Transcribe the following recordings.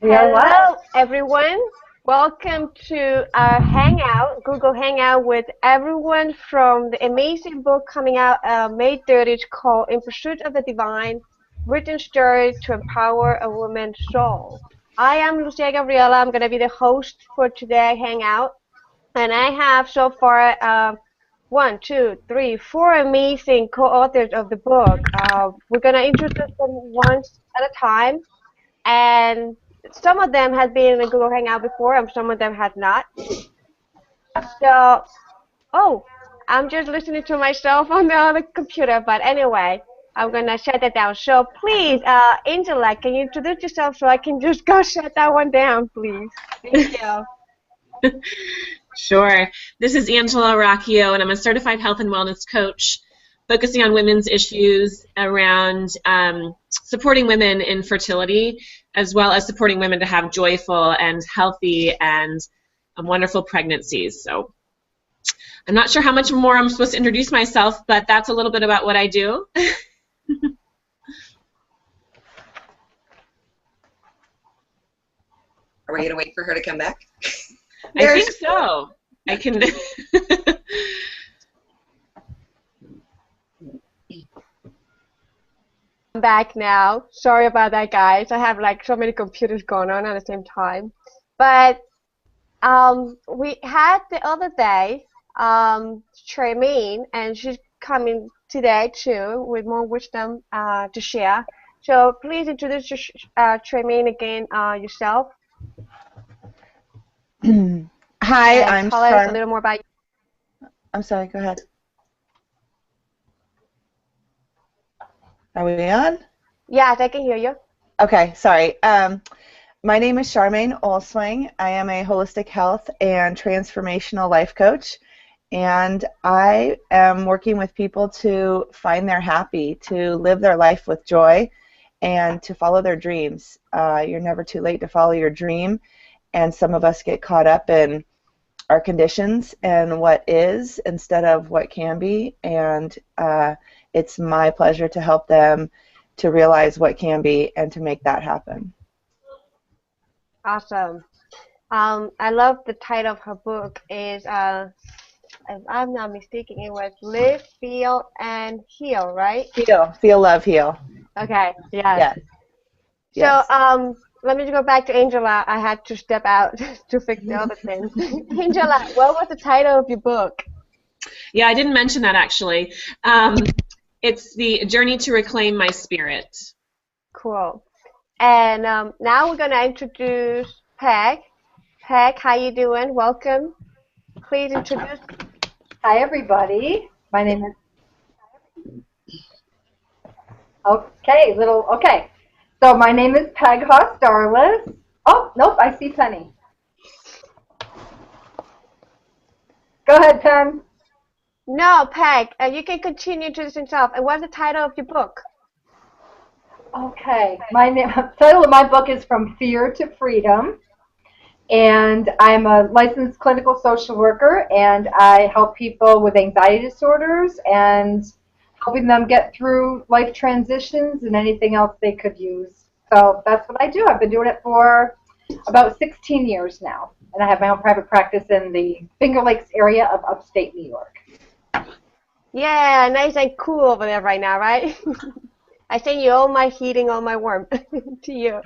We are live. Hello, everyone. Welcome to our Hangout, Google Hangout, with everyone from the amazing book coming out May 30th called In Pursuit of the Divine, Written Story to Empower a Woman's Soul. I am Lucia Gabriela. I'm going to be the host for today Hangout. And I have so far one, two, three, four amazing co-authors of the book. We're going to introduce them once at a time. And some of them have been in the Google Hangout before, and some of them have not. So, oh, I'm just listening to myself on the other computer. But anyway, I'm gonna shut that down. So please, Angela, can you introduce yourself so I can just go shut that one down, please? Thank you. Sure. This is Angela Rocchio, and I'm a certified health and wellness coach focusing on women's issues around supporting women in fertility, as well as supporting women to have joyful and healthy and wonderful pregnancies. So I'm not sure how much more I'm supposed to introduce myself, but that's a little bit about what I do. Are we going to wait for her to come back? I think so. I can. I'm back now. Sorry about that, guys. I have like so many computers going on at the same time. But we had the other day Tremaine, and she's coming today too with more wisdom to share. So please introduce Tremaine again yourself. Hi, I'm tell us a little more about you. I'm sorry, go ahead. Are we on? Yes, I can hear you. Okay, sorry. My name is Charmaine Olswing. I am a holistic health and transformational life coach, and I am working with people to find their happy, to live their life with joy, and to follow their dreams. You're never too late to follow your dream, and some of us get caught up in our conditions and what is instead of what can be, and it's my pleasure to help them to realize what can be and to make that happen. Awesome. I love the title of her book is, if I'm not mistaken, it was Live, Feel, and Heal, right? Feel, love, heal. Okay, yes. Yes. So, let me go back to Angela. I had to step out to fix the other things. Angela, what was the title of your book? Yeah, I didn't mention that actually. It's The Journey to Reclaim My Spirit. Cool. And now we're going to introduce Peg. Peg, how you doing? Welcome. Please introduce. Hi, everybody. My name is... Okay. So my name is Peg Hoss-Darlis. Oh, nope, I see Penny. Go ahead, Pen. No, Peg, you can continue to introduce yourself. And what's the title of your book? Okay, the title of my book is From Fear to Freedom, and I'm a licensed clinical social worker, and I help people with anxiety disorders and helping them get through life transitions and anything else they could use. So that's what I do. I've been doing it for about 16 years now, and I have my own private practice in the Finger Lakes area of upstate New York. Yeah, nice and cool over there right now, right? I send you all my heating, all my warmth to you.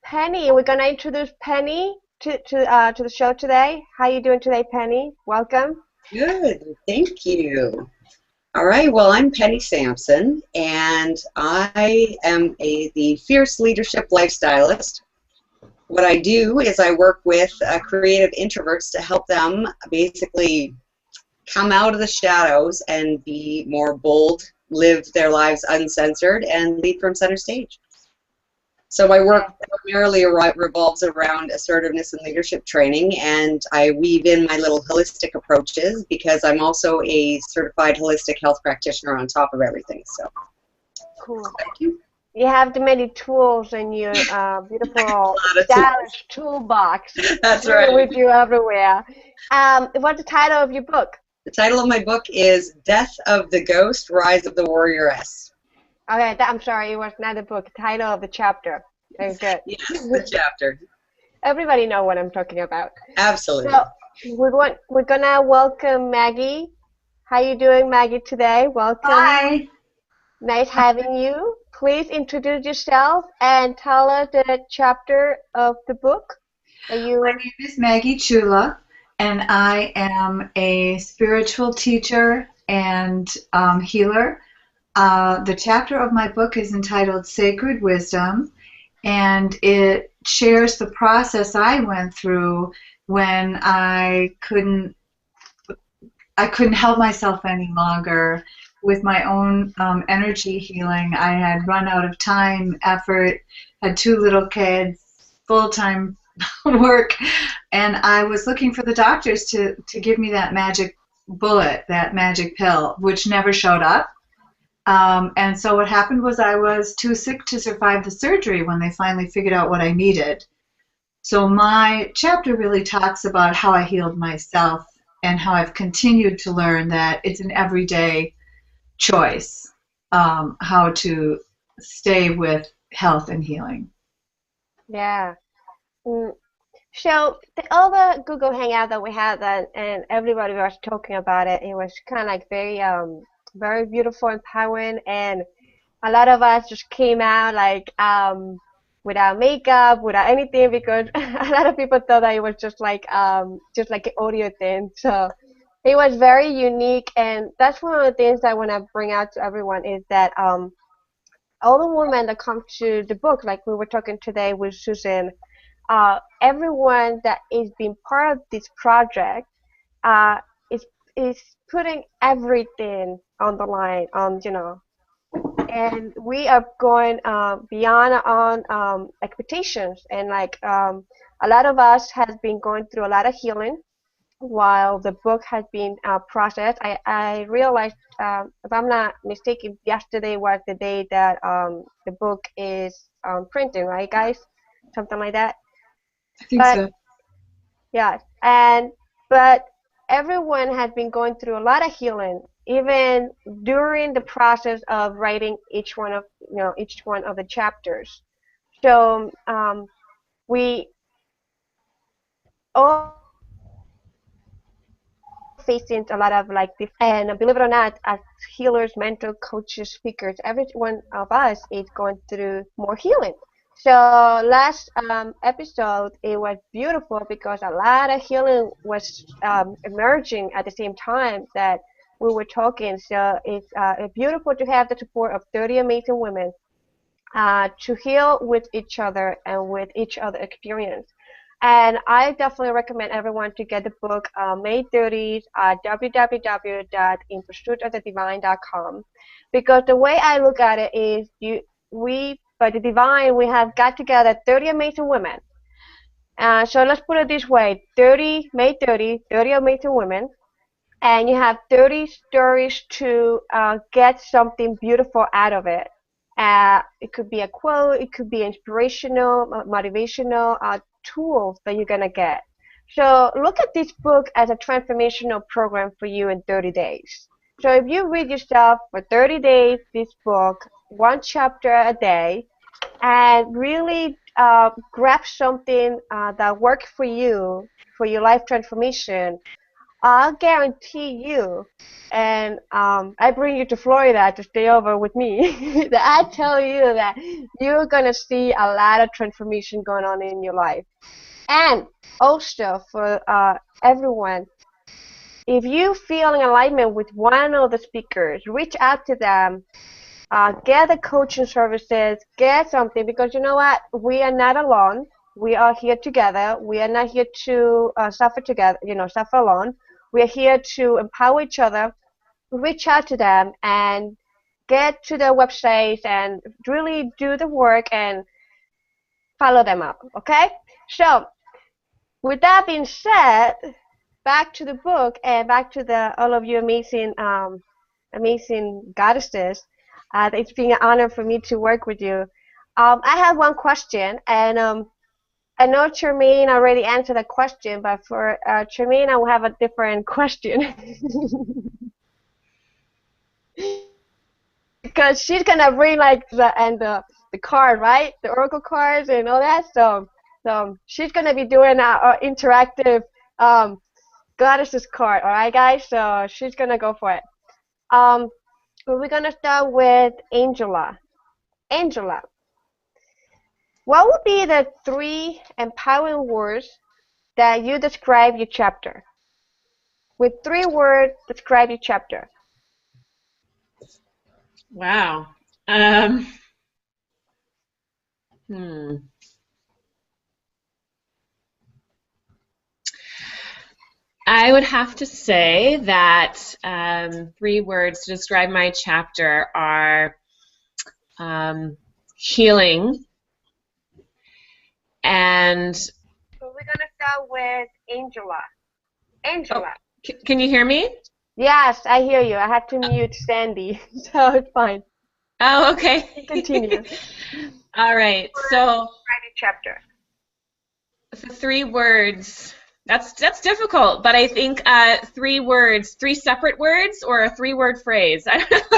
Penny, we're gonna introduce Penny to the show today. How you doing today, Penny? Welcome. Good, thank you. All right, well, I'm Penny Sampson, and I am the Fierce Leadership Lifestylist. What I do is I work with creative introverts to help them basically come out of the shadows and be more bold, live their lives uncensored, and lead from center stage. So my work primarily revolves around assertiveness and leadership training, and I weave in my little holistic approaches because I'm also a certified holistic health practitioner on top of everything. So, cool. Thank you. You have the many tools in your beautiful stylish toolbox. That's right. With you everywhere. What's the title of your book? The title of my book is Death of the Ghost, Rise of the Warrioress. Okay, I'm sorry, it was not the book. The title of the chapter. Very good. Yes, the chapter. Everybody know what I'm talking about. Absolutely. So we're gonna welcome Maggie. How you doing, Maggie, today? Welcome. Hi. Nice having you. Please introduce yourself and tell us the chapter of the book that you. My name is Maggie Chula, and I am a spiritual teacher and healer. The chapter of my book is entitled Sacred Wisdom, and it shares the process I went through when I couldn't help myself any longer with my own energy healing. I had run out of time, effort, had 2 little kids, full-time work, and I was looking for the doctors to give me that magic bullet, that magic pill, which never showed up. And so what happened was I was too sick to survive the surgery when they finally figured out what I needed. So my chapter really talks about how I healed myself and how I've continued to learn that it's an everyday choice, how to stay with health and healing. Yeah. So all the Google Hangout that we had, and everybody was talking about it. It was kind of like very beautiful, empowering, and a lot of us just came out like without makeup, without anything, because a lot of people thought that it was just like an audio thing. So it was very unique, and that's one of the things I want to bring out to everyone is that all the women that come to the book, like we were talking today with Susan, everyone that is being part of this project uh, is is putting everything on the line, and we are going beyond our expectations, and a lot of us has been going through a lot of healing while the book has been processed. I realized, if I'm not mistaken, yesterday was the day that the book is printing, right, guys? Something like that. I think But so. yeah, but everyone has been going through a lot of healing, even during the process of writing each one of the chapters. So we all facing a lot of like this, and believe it or not, as healers, mentor coaches, speakers, every one of us is going through more healing. So last episode it was beautiful because a lot of healing was emerging at the same time that we were talking. So it's beautiful to have the support of 30 amazing women to heal with each other and with each other experience. And I definitely recommend everyone to get the book May 30th at www.inpursuitofthedivine.com, because the way I look at it is by the divine, we have got together 30 amazing women. So let's put it this way, May 30 amazing women, and you have 30 stories to get something beautiful out of it. It could be a quote, it could be inspirational, motivational tools that you're going to get. So look at this book as a transformational program for you in 30 days. So if you read yourself for 30 days, this book, 1 chapter a day, and really grab something that works for you, for your life transformation, I'll guarantee you, and I bring you to Florida to stay over with me, that I tell you that you're going to see a lot of transformation going on in your life. And also for everyone, if you feel in alignment with one of the speakers, reach out to them, get the coaching services, get something, because you know what? We are not alone. We are here together. We are not here to suffer together, suffer alone. We are here to empower each other. Reach out to them and get to their websites and really do the work and follow them up. Okay? So, with that being said, back to the book and back to all of you amazing goddesses. It's been an honor for me to work with you. I have one question, and I know Charmaine already answered that question, but for Charmaine, I will have a different question. Because she's gonna bring like the the card, right? The oracle cards and all that. So she's gonna be doing our interactive goddesses card. All right, guys. So she's gonna go for it. We're gonna start with Angela. Angela, what would be the 3 empowering words that you describe your chapter? With 3 words, describe your chapter. Wow. I would have to say that 3 words to describe my chapter are healing and... So we're going to start with Angela. Angela. Oh, can you hear me? Yes, I hear you. I had to mute Sandy, so it's fine. Oh, okay. Continue. All right. So, describe your chapter. The 3 words... That's difficult, but I think 3 words, 3 separate words, or a 3-word phrase. I don't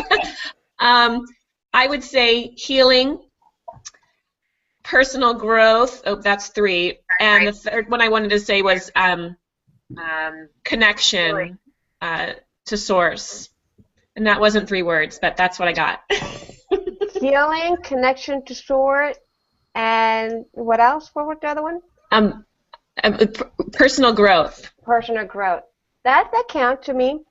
know. I would say healing, personal growth. Oh, that's 3. And the third one I wanted to say was connection to source. And that wasn't 3 words, but that's what I got. Healing, connection to source, and what else? What was the other one? Personal growth. Personal growth. That counts to me.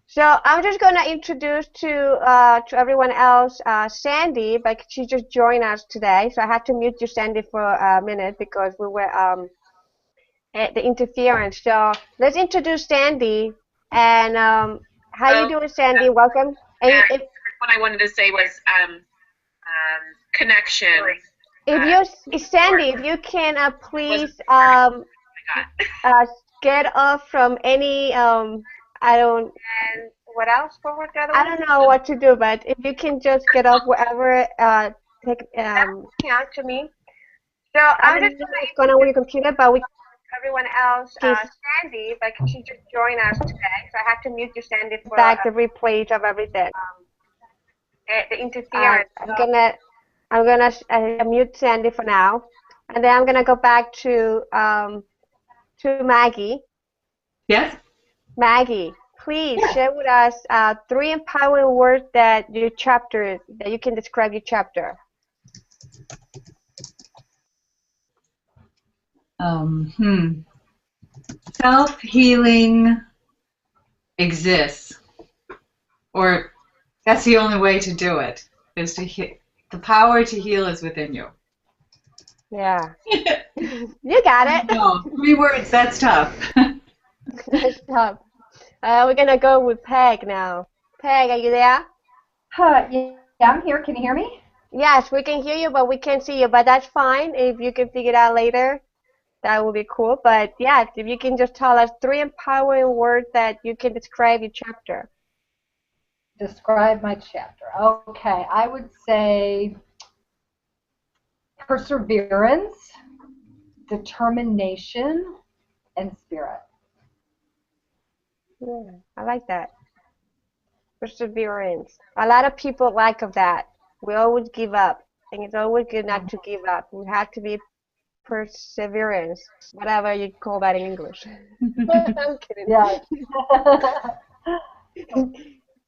So I'm just going to introduce to everyone else Sandy, but she just joined us today. So I had to mute you, Sandy, for a minute because we were at the interference. So let's introduce Sandy. And how you doing, Sandy? Welcome. And what I wanted to say was connection. Sandy, if you can please get off from any and what else? I don't know what to do, but if you can just get off wherever count to me. So I'm just going on with your computer, but everyone else Sandy, but she just joined us today, so I have to mute you, Sandy, for back the replays of everything. The interference. I'm gonna mute Sandy for now, and then I'm gonna go back to Maggie. Yes. Maggie, please share with us 3 empowering words that you can describe your chapter. Self-healing exists, or that's the only way to do it. Is to the power to heal is within you. Yeah. You got it. No, 3 words, that's tough. That's tough. We're going to go with Peg now. Peg, are you there? Yeah, I'm here. Can you hear me? Yes, we can hear you, but we can't see you. But that's fine. If you can figure it out later, that would be cool. But yeah, if you can just tell us 3 empowering words that you can describe your chapter. Describe my chapter. Okay, I would say perseverance, determination, and spirit. Yeah, I like that. Perseverance. A lot of people lack of that. We always give up. I think it's always good not to give up. We have to be perseverance, whatever you call that in English. I'm kidding. Yeah.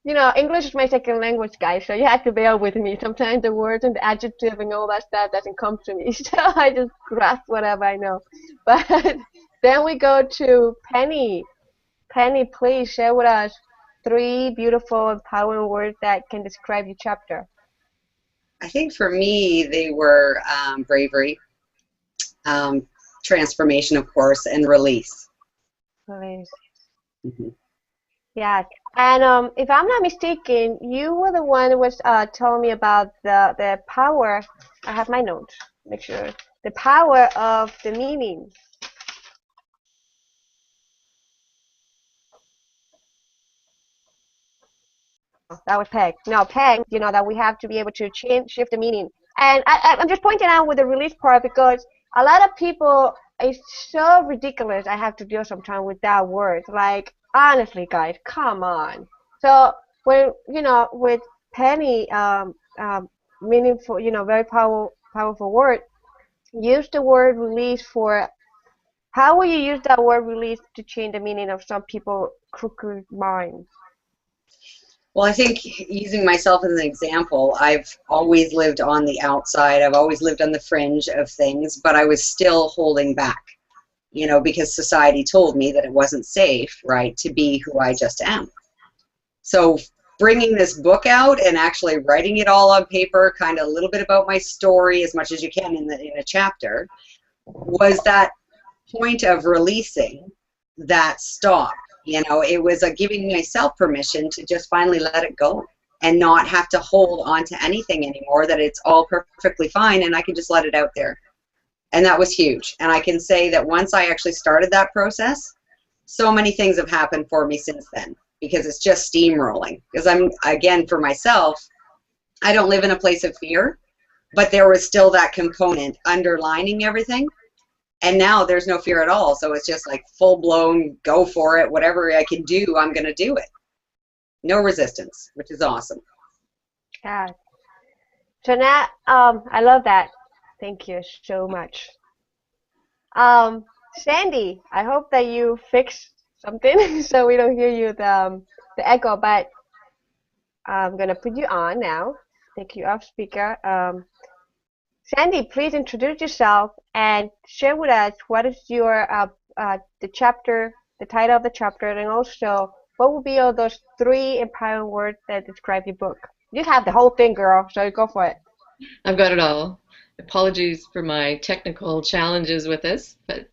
You know, English is my second language, guys, so you have to bear with me. Sometimes the words and the adjective and all that stuff doesn't come to me, so I just grasp whatever I know. But then we go to Penny. Penny, please share with us 3 beautiful, empowering words that can describe your chapter. I think for me, they were bravery, transformation, of course, and release. Release. Mm-hmm. Yeah, and if I'm not mistaken, you were the one who was telling me about the power. I have my notes. Make sure the power of the meaning. That was Peg. No, Peg. You know that we have to be able to shift the meaning. And I'm just pointing out with the release part because a lot of people, it's so ridiculous. I have to deal sometimes with that word. Like, honestly, guys, come on. So when with Penny meaningful, very powerful word. Use the word release for, how will you use that word release to change the meaning of some people crooked mind? Well, I think using myself as an example, I've always lived on the outside. I've always lived on the fringe of things, but I was still holding back, because society told me that it wasn't safe, right, to be who I just am. So bringing this book out and actually writing it all on paper, kind of a little bit about my story as much as you can in a chapter, was that point of releasing that stop. It was giving myself permission to just finally let it go and not have to hold on to anything anymore, that it's all perfectly fine and I can just let it out there. And that was huge. And I can say that once I actually started that process, so many things have happened for me since then, because it's just steamrolling. Because again, for myself, I don't live in a place of fear, but there was still that component underlining everything. And now there's no fear at all. So it's just like full-blown, go for it. Whatever I can do, I'm going to do it. No resistance, which is awesome. Yeah. So now, I love that. Thank you so much. Sandy, I hope that you fix something so we don't hear you the echo, but I'm going to put you on now. Take you off speaker. Sandy, please introduce yourself and share with us what is your the title of the chapter, and also what will be all those 3 empowering words that describe your book. You have the whole thing, girl, so go for it. I've got it all. Apologies for my technical challenges with this, but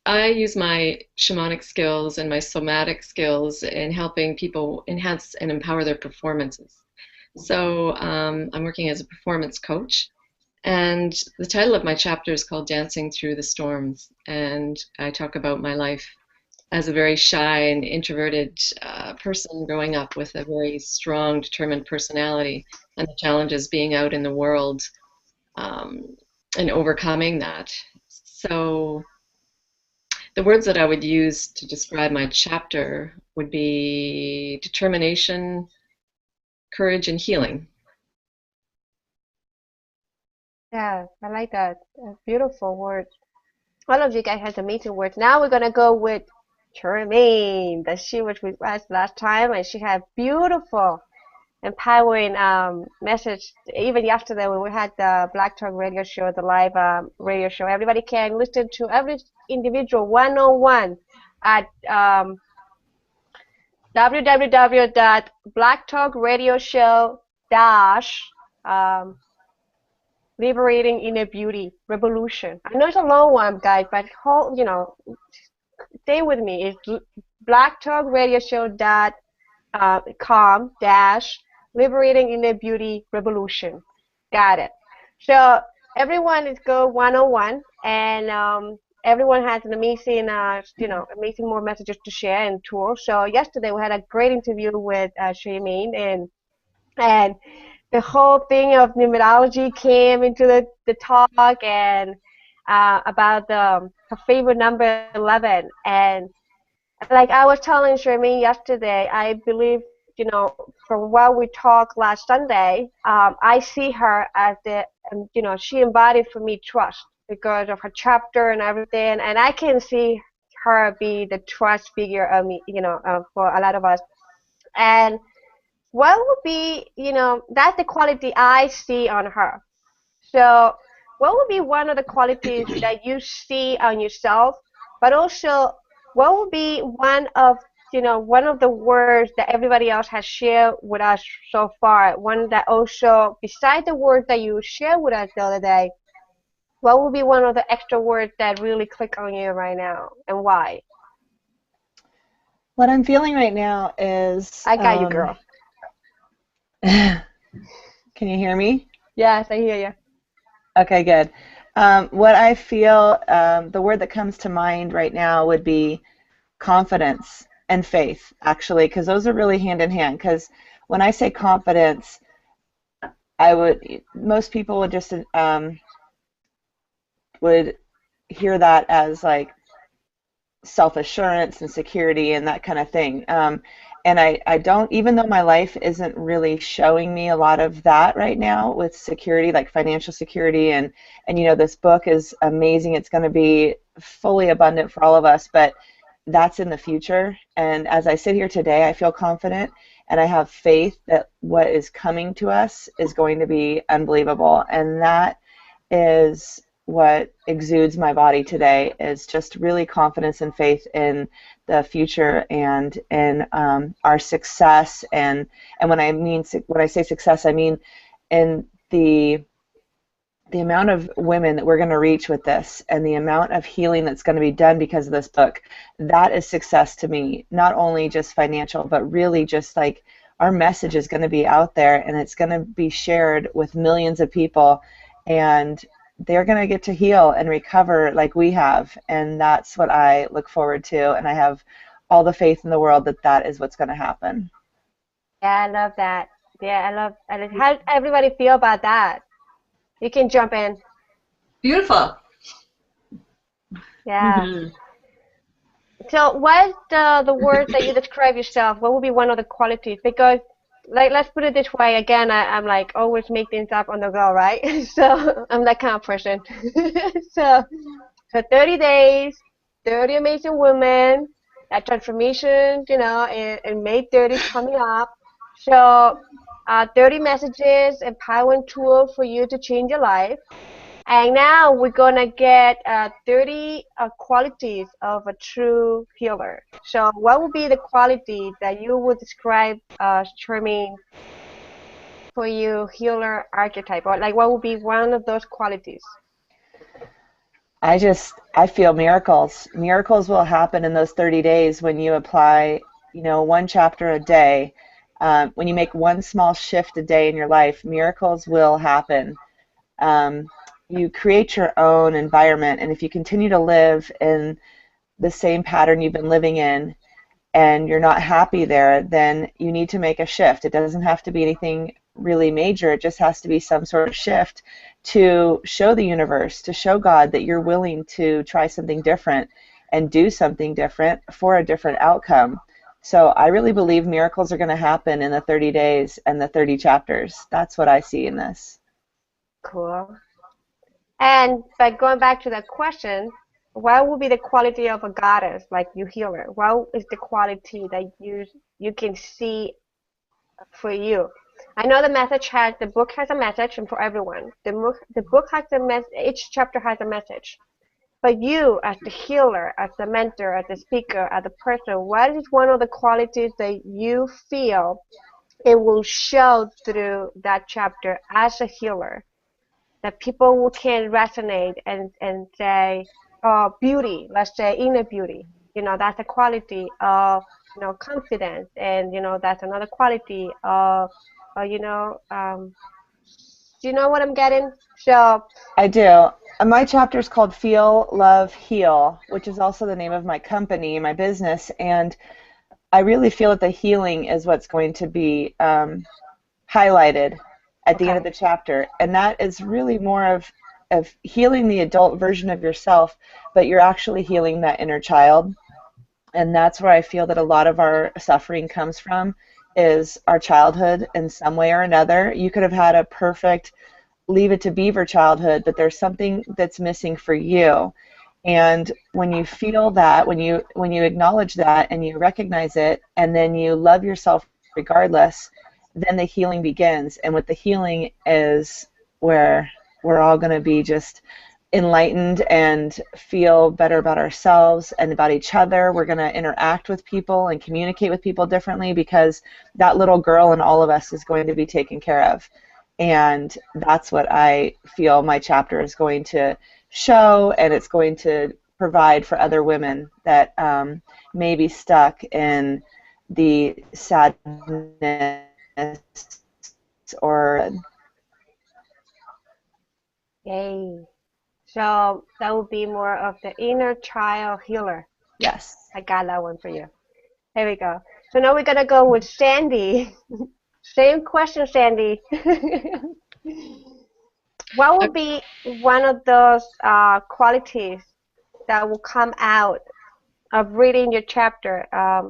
I use my shamanic skills and my somatic skills in helping people enhance and empower their performances. So I'm working as a performance coach, and the title of my chapter is called Dancing Through the Storms, and I talk about my life as a very shy and introverted person growing up with a very strong, determined personality, and the challenges being out in the world and overcoming that. So the words that I would use to describe my chapter would be determination, courage, and healing. Yeah, I like that. Beautiful words. All of you guys has amazing words. Now we're gonna go with Charmaine, that she was with us last time, and she had beautiful, empowering message. Even yesterday when we had the Black Talk radio show, the live radio show, everybody can listen to every individual one-on-one at www.blacktalkradioshow- Liberating Inner Beauty Revolution. I know it's a long one, guys, but stay with me. It's blacktalkradioshow.com Liberating Inner Beauty Revolution. Got it. So everyone is go one-on-one, and everyone has an amazing, amazing more messages to share and tools. So yesterday we had a great interview with Charmaine, and the whole thing of numerology came into the talk, and about her favorite number 11. And like I was telling Charmaine yesterday, I believe, from what we talked last Sunday, I see her as she embodied for me trust because of her chapter and everything, and I can see her be the trust figure of me, for a lot of us. And what would be, that's the quality I see on her. So what would be one of the qualities that you see on yourself, but also what would be one of the words that everybody else has shared with us so far, one that also, besides the words that you shared with us the other day, what would be one of the extra words that really click on you right now, and why? What I'm feeling right now is... I got you, girl. Can you hear me? Yes, I hear you. Okay, good. What I feel, the word that comes to mind right now would be confidence and faith, actually, because those are really hand in hand. Because when I say confidence, most people would just would hear that as like self-assurance and security and that kind of thing. And I don't, even though my life isn't really showing me a lot of that right now with security, like financial security, and this book is amazing. It's going to be fully abundant for all of us, but that's in the future. And as I sit here today, I feel confident and I have faith that what is coming to us is going to be unbelievable. And that is what exudes my body today, is just really confidence and faith in the future and in our success. And when I say success, I mean in the amount of women that we're going to reach with this and the amount of healing that's going to be done because of this book. That is success to me, not only just financial, but really just like our message is going to be out there and it's going to be shared with millions of people, and they're going to get to heal and recover like we have. And that's what I look forward to, and I have all the faith in the world that that is what's going to happen. Yeah, I love that. Yeah, how does everybody feel about that? You can jump in. Beautiful. Yeah. Mm-hmm. So what's the word that you describe yourself? What would be one of the qualities? Because, like, let's put it this way. Again, I'm like always make things up on the go, right? So I'm that kind of person. So 30 days, 30 amazing women, that transformation, in May 30 coming up. So 30 messages, empowering tools for you to change your life. And now we're going to get 30 qualities of a true healer. So what would be the quality that you would describe, Charmaine, for you healer archetype? Or like what would be one of those qualities? I feel miracles. Miracles will happen in those 30 days when you apply, one chapter a day. When you make one small shift a day in your life, miracles will happen. You create your own environment, and if you continue to live in the same pattern you've been living in and you're not happy there, then you need to make a shift. It doesn't have to be anything really major. It just has to be some sort of shift to show the universe, to show God that you're willing to try something different and do something different for a different outcome. So I really believe miracles are going to happen in the 30 days and the 30 chapters. That's what I see in this. Cool. And by going back to that question, what would be the quality of a goddess like you healer? What is the quality that you can see for you? I know the book has a message, and for everyone, the book has a message. Each chapter has a message. But you, as the healer, as the mentor, as the speaker, as the person, what is one of the qualities that you feel it will show through that chapter as a healer, that people can resonate and say, oh, beauty, let's say inner beauty, that's a quality of, confidence, and, that's another quality of, do you know what I'm getting? So I do. My chapter is called Feel, Love, Heal, which is also the name of my company, my business, and I really feel that the healing is what's going to be highlighted at the end of the chapter, and that is really more of healing the adult version of yourself, but you're actually healing that inner child, and that's where I feel that a lot of our suffering comes from, is our childhood in some way or another. You could have had a perfect leave it to beaver childhood, but there's something that's missing for you. And when you feel that, when you acknowledge that and you recognize it, and then you love yourself regardless, then the healing begins. And with the healing is where we're all going to be just enlightened and feel better about ourselves and about each other. We're going to interact with people and communicate with people differently, because that little girl in all of us is going to be taken care of. And that's what I feel my chapter is going to show, and it's going to provide for other women that may be stuck in the sadness or... Yay. So that would be more of the inner child healer. Yes. I got that one for you. Here we go. So now we're going to go with Sandy. Same question, Sandy. What would be one of those qualities that will come out of reading your chapter,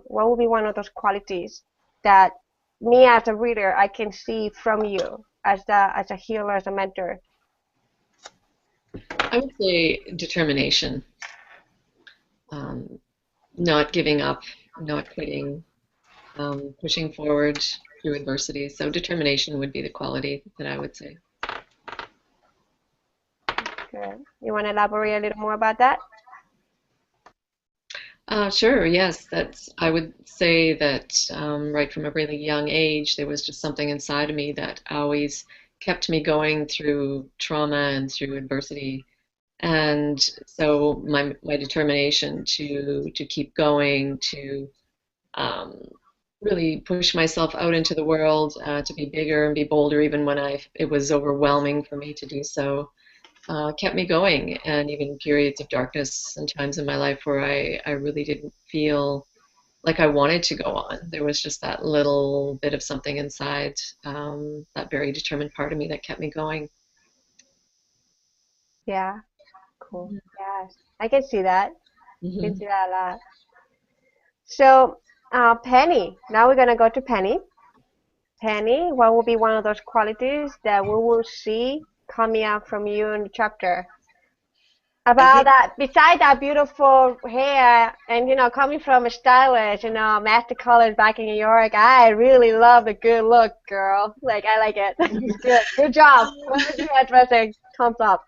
what would be one of those qualities that me as a reader I can see from you as a healer, as a mentor? I would say determination, not giving up, not quitting, pushing forward through adversity. So determination would be the quality that I would say. Good. You want to elaborate a little more about that? Sure, yes. I would say that right from a really young age, there was just something inside of me that always kept me going through trauma and through adversity. And so my determination to keep going, to um, really push myself out into the world, to be bigger and be bolder, even when it was overwhelming for me to do so, kept me going. And even periods of darkness and times in my life where I really didn't feel like I wanted to go on. There was just that little bit of something inside, that very determined part of me that kept me going. Yeah. Cool. Yes. I can see that. I can Hmm. see that a lot. So, Penny, now we're gonna go to Penny. Penny, what will be one of those qualities that we will see coming out from you in the chapter? I About think that, beside that beautiful hair and, coming from a stylist, master colors back in New York, I really love the good look, girl. Like, I like it. It's good. Good job. Whoever's doing that dressing, thumbs up.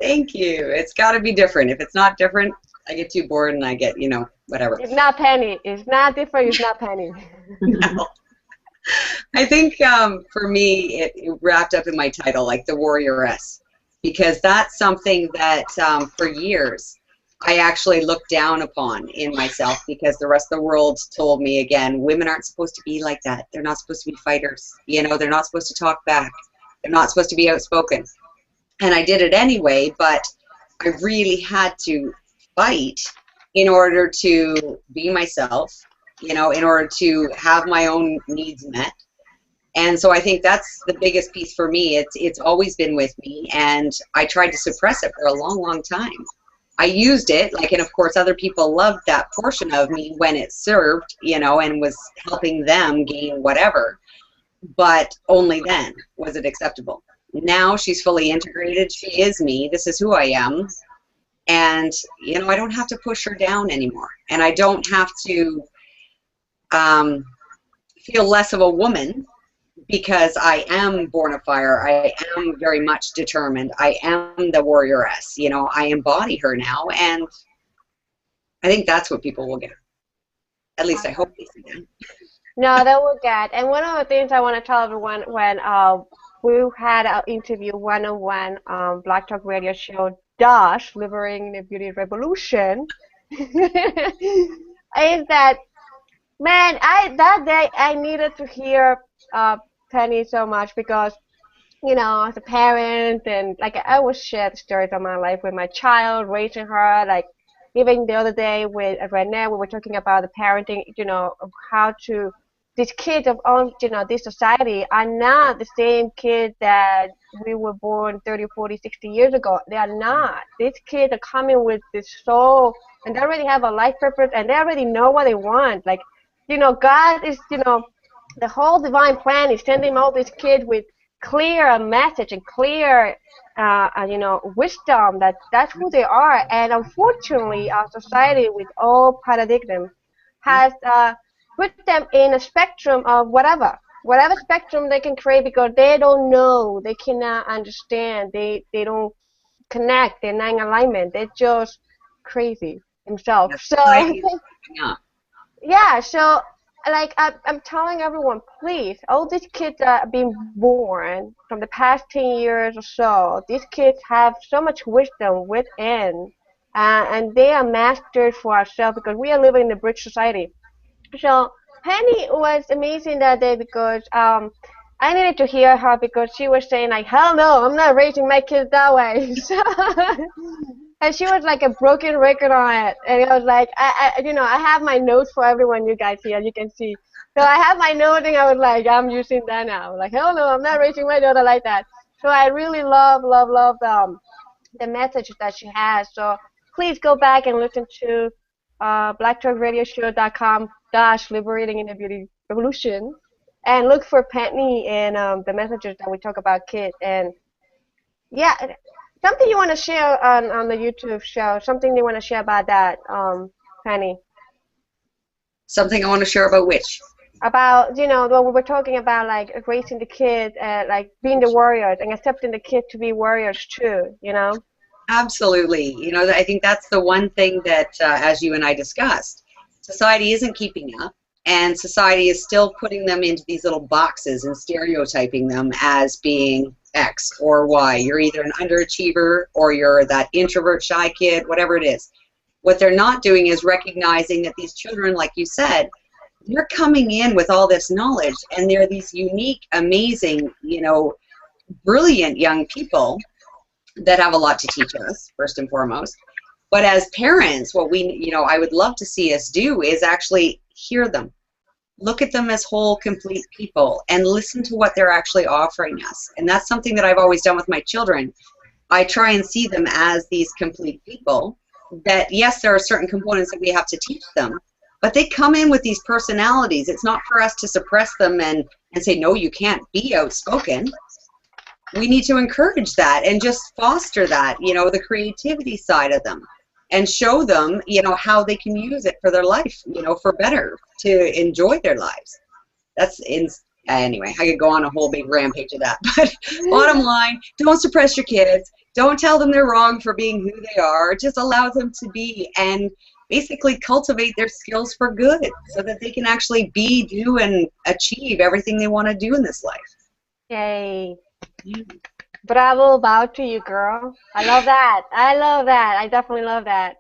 thank you. It's got to be different. If it's not different, I get too bored and I get, whatever. It's not Penny. It's not different. It's not Penny. No. I think for me, it wrapped up in my title, like the warrioress, because that's something that for years I actually looked down upon in myself because the rest of the world told me, again, women aren't supposed to be like that. They're not supposed to be fighters. They're not supposed to talk back. They're not supposed to be outspoken. And I did it anyway, but I really had to fight in order to be myself, in order to have my own needs met. And so I think that's the biggest piece for me. It's always been with me, and I tried to suppress it for a long, long time. I used it, and of course other people loved that portion of me when it served, and was helping them gain whatever. But only then was it acceptable. Now she's fully integrated. She is me. This is who I am. And, I don't have to push her down anymore. And I don't have to feel less of a woman because I am born of fire. I am very much determined. I am the warrioress. I embody her now. And I think that's what people will get. At least I hope they see that. No, that will get. And one of the things I want to tell everyone when we had an interview one-on-one on Black Talk Radio show, Dash, Liberating the Beauty Revolution, is that, man, that day I needed to hear Penny so much because, as a parent and I always share the stories of my life with my child, raising her, even the other day with Renee, we were talking about the parenting, of how to, these kids of all, this society are not the same kids that we were born 30, 40, 60 years ago. They are not. These kids are coming with this soul, and they already have a life purpose, and they already know what they want. God is, the whole divine plan is sending all these kids with clear message and clear wisdom that's who they are. And unfortunately, our society with all paradigms has put them in a spectrum of whatever spectrum they can create because they don't know, they cannot understand, they don't connect, they're not in alignment, they're just crazy themselves. So yeah, so I'm telling everyone, please, all these kids that are being born from the past 10 years or so, these kids have so much wisdom within, and they are masters for ourselves because we are living in a bridge society. So Penny was amazing that day because I needed to hear her because she was saying hell no, I'm not raising my kids that way. And she was like a broken record on it. And I was like, I have my notes for everyone, you guys here, you can see. So I have my note and I was like, I'm using that now. Hell no, I'm not raising my daughter like that. So I really love the message that she has. So please go back and listen to blogtalkradioshow.com/liberating in the beauty revolution, and look for Penny and the messages that we talk about kids. And yeah, something you want to share on the YouTube show, something you want to share about that, Penny? Something I want to share about which? About, what we were talking about, like raising the kids, like being the warriors and accepting the kids to be warriors too. Absolutely. I think that's the one thing that, as you and I discussed, society isn't keeping up, and society is still putting them into these little boxes and stereotyping them as being X or Y. You're either an underachiever or you're that introvert, shy kid, whatever it is. What they're not doing is recognizing that these children, like you said, they're coming in with all this knowledge, and they're these unique, amazing, brilliant young people that have a lot to teach us, first and foremost. But as parents, what I would love to see us do is actually hear them, look at them as whole, complete people, and listen to what they're actually offering us. And that's something that I've always done with my children. I try and see them as these complete people that, yes, there are certain components that we have to teach them, but they come in with these personalities. It's not for us to suppress them and say, no, you can't be outspoken. We need to encourage that and just foster that, the creativity side of them, and show them, how they can use it for their life, for better, to enjoy their lives. Anyway, I could go on a whole big rampage of that. But bottom line, don't suppress your kids. Don't tell them they're wrong for being who they are. Just allow them to be, and basically cultivate their skills for good so that they can actually be, do, and achieve everything they want to do in this life. Yay. Bravo, bow to you, girl. I love that. I definitely love that.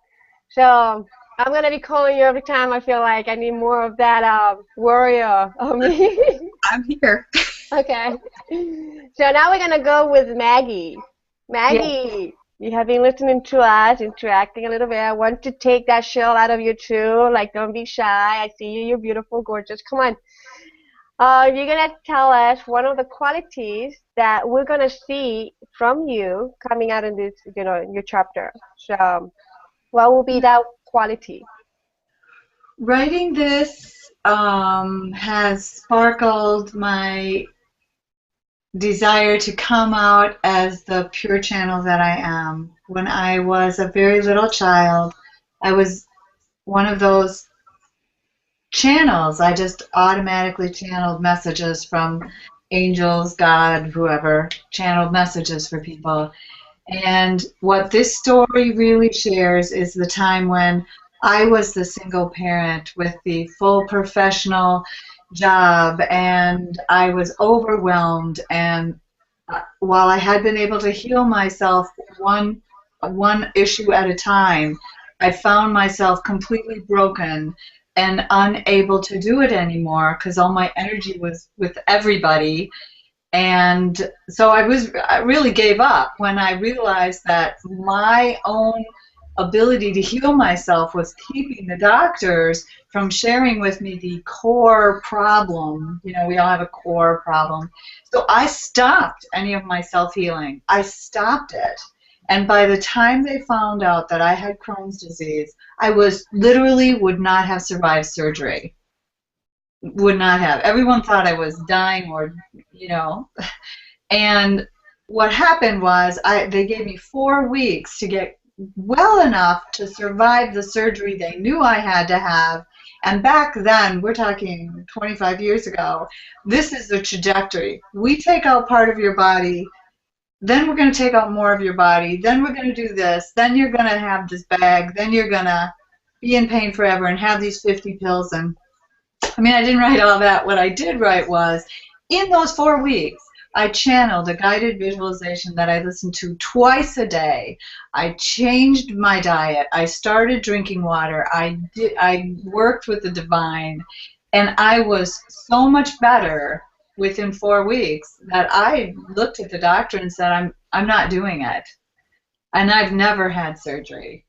So I'm going to be calling you every time I feel like I need more of that warrior of me. I'm here. Okay. So now we're going to go with Maggie. Maggie, you have been listening to us, interacting a little bit. I want to take that shell out of you too. Like, don't be shy. I see you. You're beautiful, gorgeous. Come on. You're going to tell us one of the qualities that we're going to see from you coming out in this, your chapter. So what will be that quality? Writing this has sparkled my desire to come out as the pure channel that I am. When I was a very little child, I was one of those channels. I just automatically channeled messages from angels, God, whoever, channeled messages for people. And what this story really shares is the time when I was the single parent with the full professional job, and I was overwhelmed, and while I had been able to heal myself one issue at a time, I found myself completely broken and unable to do it anymore because all my energy was with everybody. And so I really gave up when I realized that my own ability to heal myself was keeping the doctors from sharing with me the core problem. We all have a core problem. So I stopped any of my self-healing. I stopped it. And by the time they found out that I had Crohn's disease, I literally would not have survived surgery. Would not have. Everyone thought I was dying or, And what happened was they gave me 4 weeks to get well enough to survive the surgery they knew I had to have. And back then, we're talking 25 years ago, this is the trajectory. We take out part of your body, then we're going to take out more of your body, then we're going to do this, then you're going to have this bag, then you're going to be in pain forever and have these 50 pills. And I mean, I didn't write all that. What I did write was, in those 4 weeks, I channeled a guided visualization that I listened to twice a day. I changed my diet. I started drinking water. I worked with the divine, and I was so much better within 4 weeks that I looked at the doctor and said, I'm not doing it. And I've never had surgery.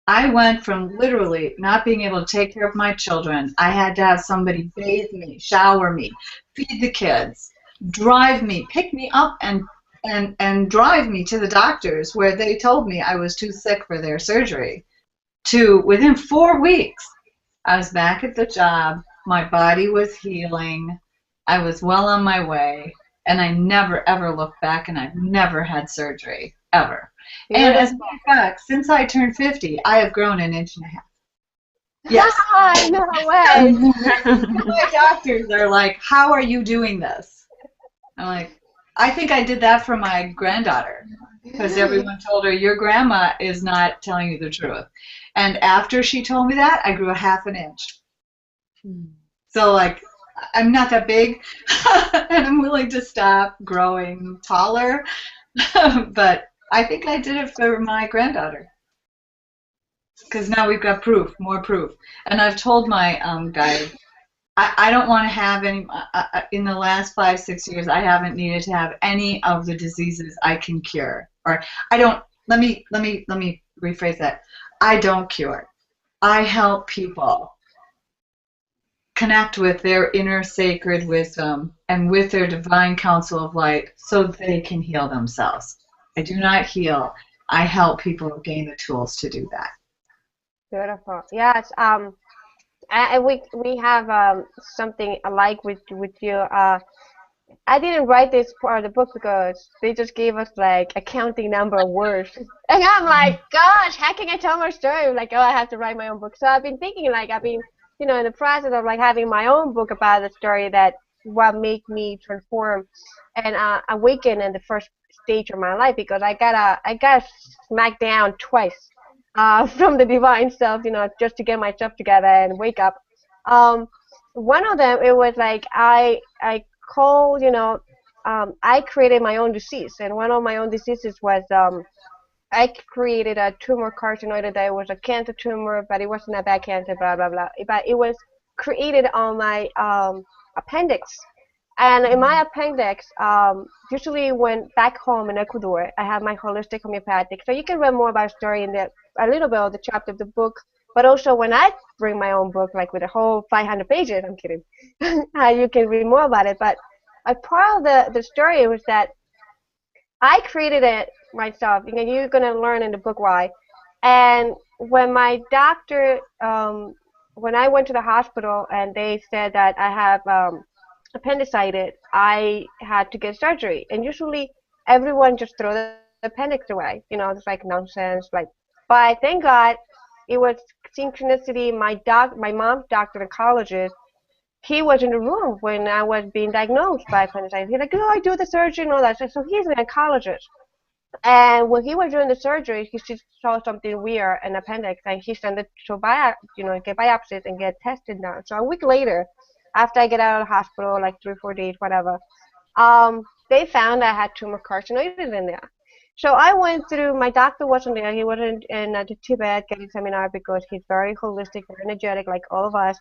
I went from literally not being able to take care of my children. I had to have somebody bathe me, shower me, feed the kids, drive me, pick me up and drive me to the doctors where they told me I was too sick for their surgery, to within 4 weeks, I was back at the job. My body was healing. I was well on my way. And I never, ever looked back, and I've never had surgery, ever. And as a matter of fact, since I turned 50, I have grown 1.5 inches. Yes. No way. My doctors are like, how are you doing this? I'm like, I think I did that for my granddaughter, because everyone told her, your grandma is not telling you the truth. And after she told me that, I grew 1/2 inch. So, like, I'm not that big, and I'm willing to stop growing taller, but I think I did it for my granddaughter, because now we've got proof, more proof. And I've told my guide, I don't want to have any, in the last 5-6 years, I haven't needed to have any of the diseases I can cure. Or I don't, let me rephrase that. I don't cure. I help people connect with their inner sacred wisdom and with their divine counsel of light so they can heal themselves. I do not heal. I help people gain the tools to do that. Beautiful. Yes. And we have something alike with you. I didn't write this part of the book because they just gave us like a counting number of words, and I'm like, gosh, how can I tell my story? Like, oh, I have to write my own book. So I've been thinking, like, I've been, in the process of like having my own book about the story that what made me transform and awaken in the first stage of my life, because I got smacked down twice from the divine self, just to get myself together and wake up. One of them, it was like I called, I created my own disease, and one of my own diseases was I created a tumor carcinoid that was a cancer tumor, but it wasn't a bad cancer, blah blah blah. But it was created on my appendix. And in my appendix, usually when back home in Ecuador, I have my holistic homeopathic. So you can read more about the story in a little bit of the chapter of the book. But also when I bring my own book, like with a whole 500 pages, I'm kidding, you can read more about it. But a part of the story was that I created it myself. You're going to learn in the book why. And when my doctor, when I went to the hospital and they said that I have appendicitis, I had to get surgery. And usually everyone just throw the appendix away. It's like nonsense. But thank God it was synchronicity. My mom's doctor, the oncologist, he was in the room when I was being diagnosed by appendicitis. He's like, oh, I do the surgery and all that. So he's an oncologist. And when he was doing the surgery, he just saw something weird in the appendix, and he sent it to get biopsies and get tested done. So a week later, after I get out of the hospital, like 3 or 4 days, whatever, they found I had tumor carcinoids in there. So I went through, my doctor wasn't there. He wasn't in Tibet getting seminar because he's very holistic, very energetic, like all of us.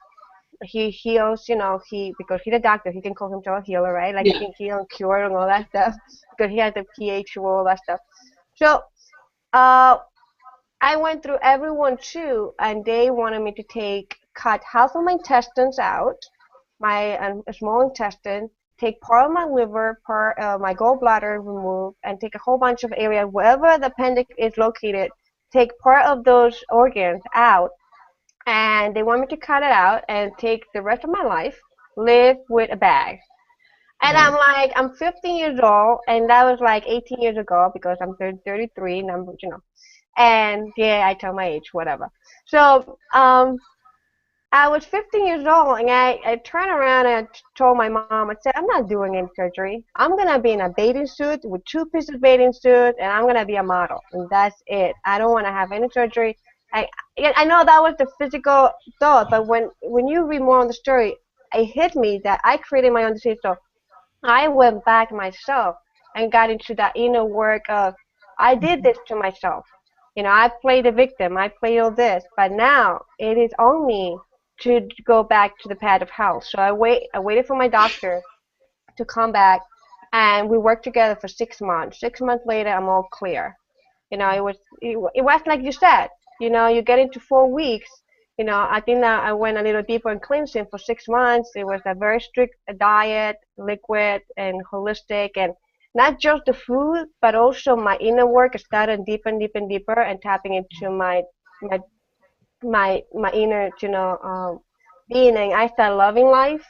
He heals, because he's a doctor, he can call himself a healer, right? Like, he can heal and cure and all that stuff because he has the pH, all that stuff. So I went through everyone too, and they wanted me to cut half of my intestines out, my small intestine, take part of my liver, part of my gallbladder removed, and take a whole bunch of area wherever the appendix is located, take part of those organs out. And they want me to cut it out and take the rest of my life, live with a bag. And I'm like, I'm 15 years old, and that was like 18 years ago because I'm 33, and and yeah, I tell my age, whatever. So I was 15 years old, and I turned around and told my mom, I said, I'm not doing any surgery. I'm going to be in a bathing suit with 2 pieces of bathing suit, and I'm going to be a model, and that's it. I don't want to have any surgery. I know that was the physical thought, but when you read more on the story, it hit me that I created my own disease. So I went back myself and got into that inner work of, I did this to myself. I played the victim. I played all this, but now it is on me to go back to the path of health. So I waited for my doctor to come back, and we worked together for 6 months. 6 months later, I'm all clear. It was like you said. You get into 4 weeks. I think that I went a little deeper in cleansing for 6 months. It was a very strict diet, liquid and holistic, and not just the food, but also my inner work started deeper and deeper and deeper, and tapping into my my inner, being, and I started loving life.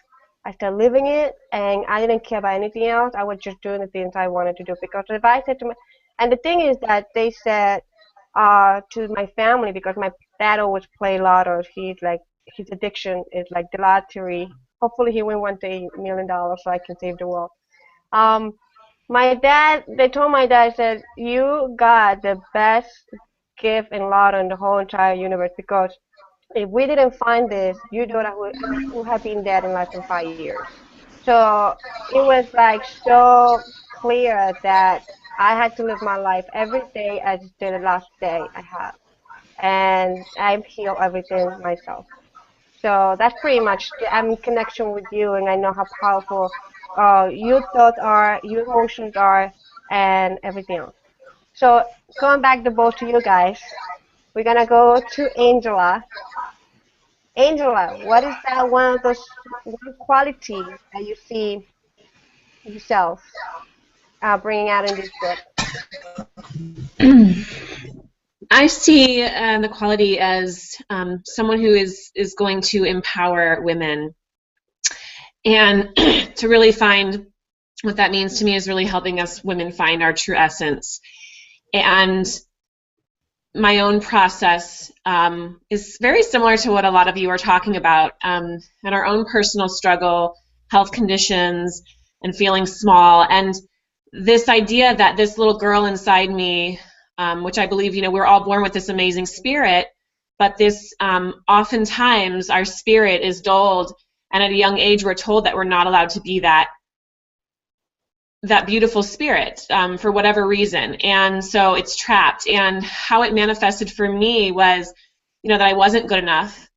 I started living it, and I didn't care about anything else. I was just doing the things I wanted to do. Because if I said to my, and the thing is that they said to my family, because my dad always played lotto. He's like, his addiction is like the lottery. Hopefully he win one day $1 million so I can save the world. Um, they told my dad, said, you got the best gift in lotto in the whole entire universe, because if we didn't find this, your daughter would have been dead in less than 5 years. So it was like so clear that I had to live my life every day as the last day I have. And I heal everything myself. So that's pretty much, I'm in connection with you, and I know how powerful your thoughts are, your emotions are, and everything else. So going back the both to you guys, we're gonna go to Angela. Angela, what is that one quality that you see yourself bringing out in this book? I see the quality as someone who is going to empower women, and to really find what that means to me is really helping us women find our true essence. And my own process is very similar to what a lot of you are talking about, and our own personal struggle, health conditions, and feeling small. And this idea that this little girl inside me, which I believe, we're all born with this amazing spirit, but this oftentimes our spirit is dulled, and at a young age we're told that we're not allowed to be that beautiful spirit for whatever reason, and so it's trapped. And how it manifested for me was, that I wasn't good enough,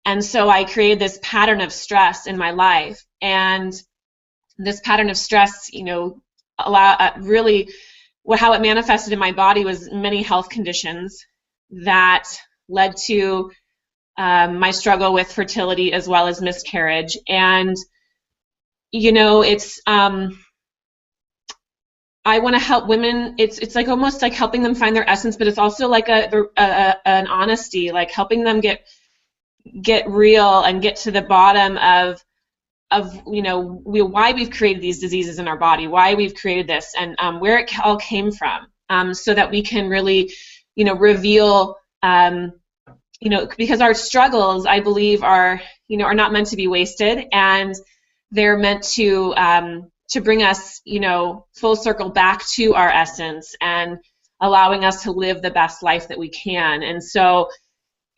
and so I created this pattern of stress in my life. And this pattern of stress, how it manifested in my body was many health conditions that led to my struggle with fertility as well as miscarriage. And it's I want to help women. It's like almost like helping them find their essence, but it's also like an honesty, like helping them get real and get to the bottom of why we've created these diseases in our body, why we've created this, and where it all came from, so that we can really reveal, because our struggles, I believe, are not meant to be wasted, and they're meant to bring us, full circle back to our essence and allowing us to live the best life that we can. And so,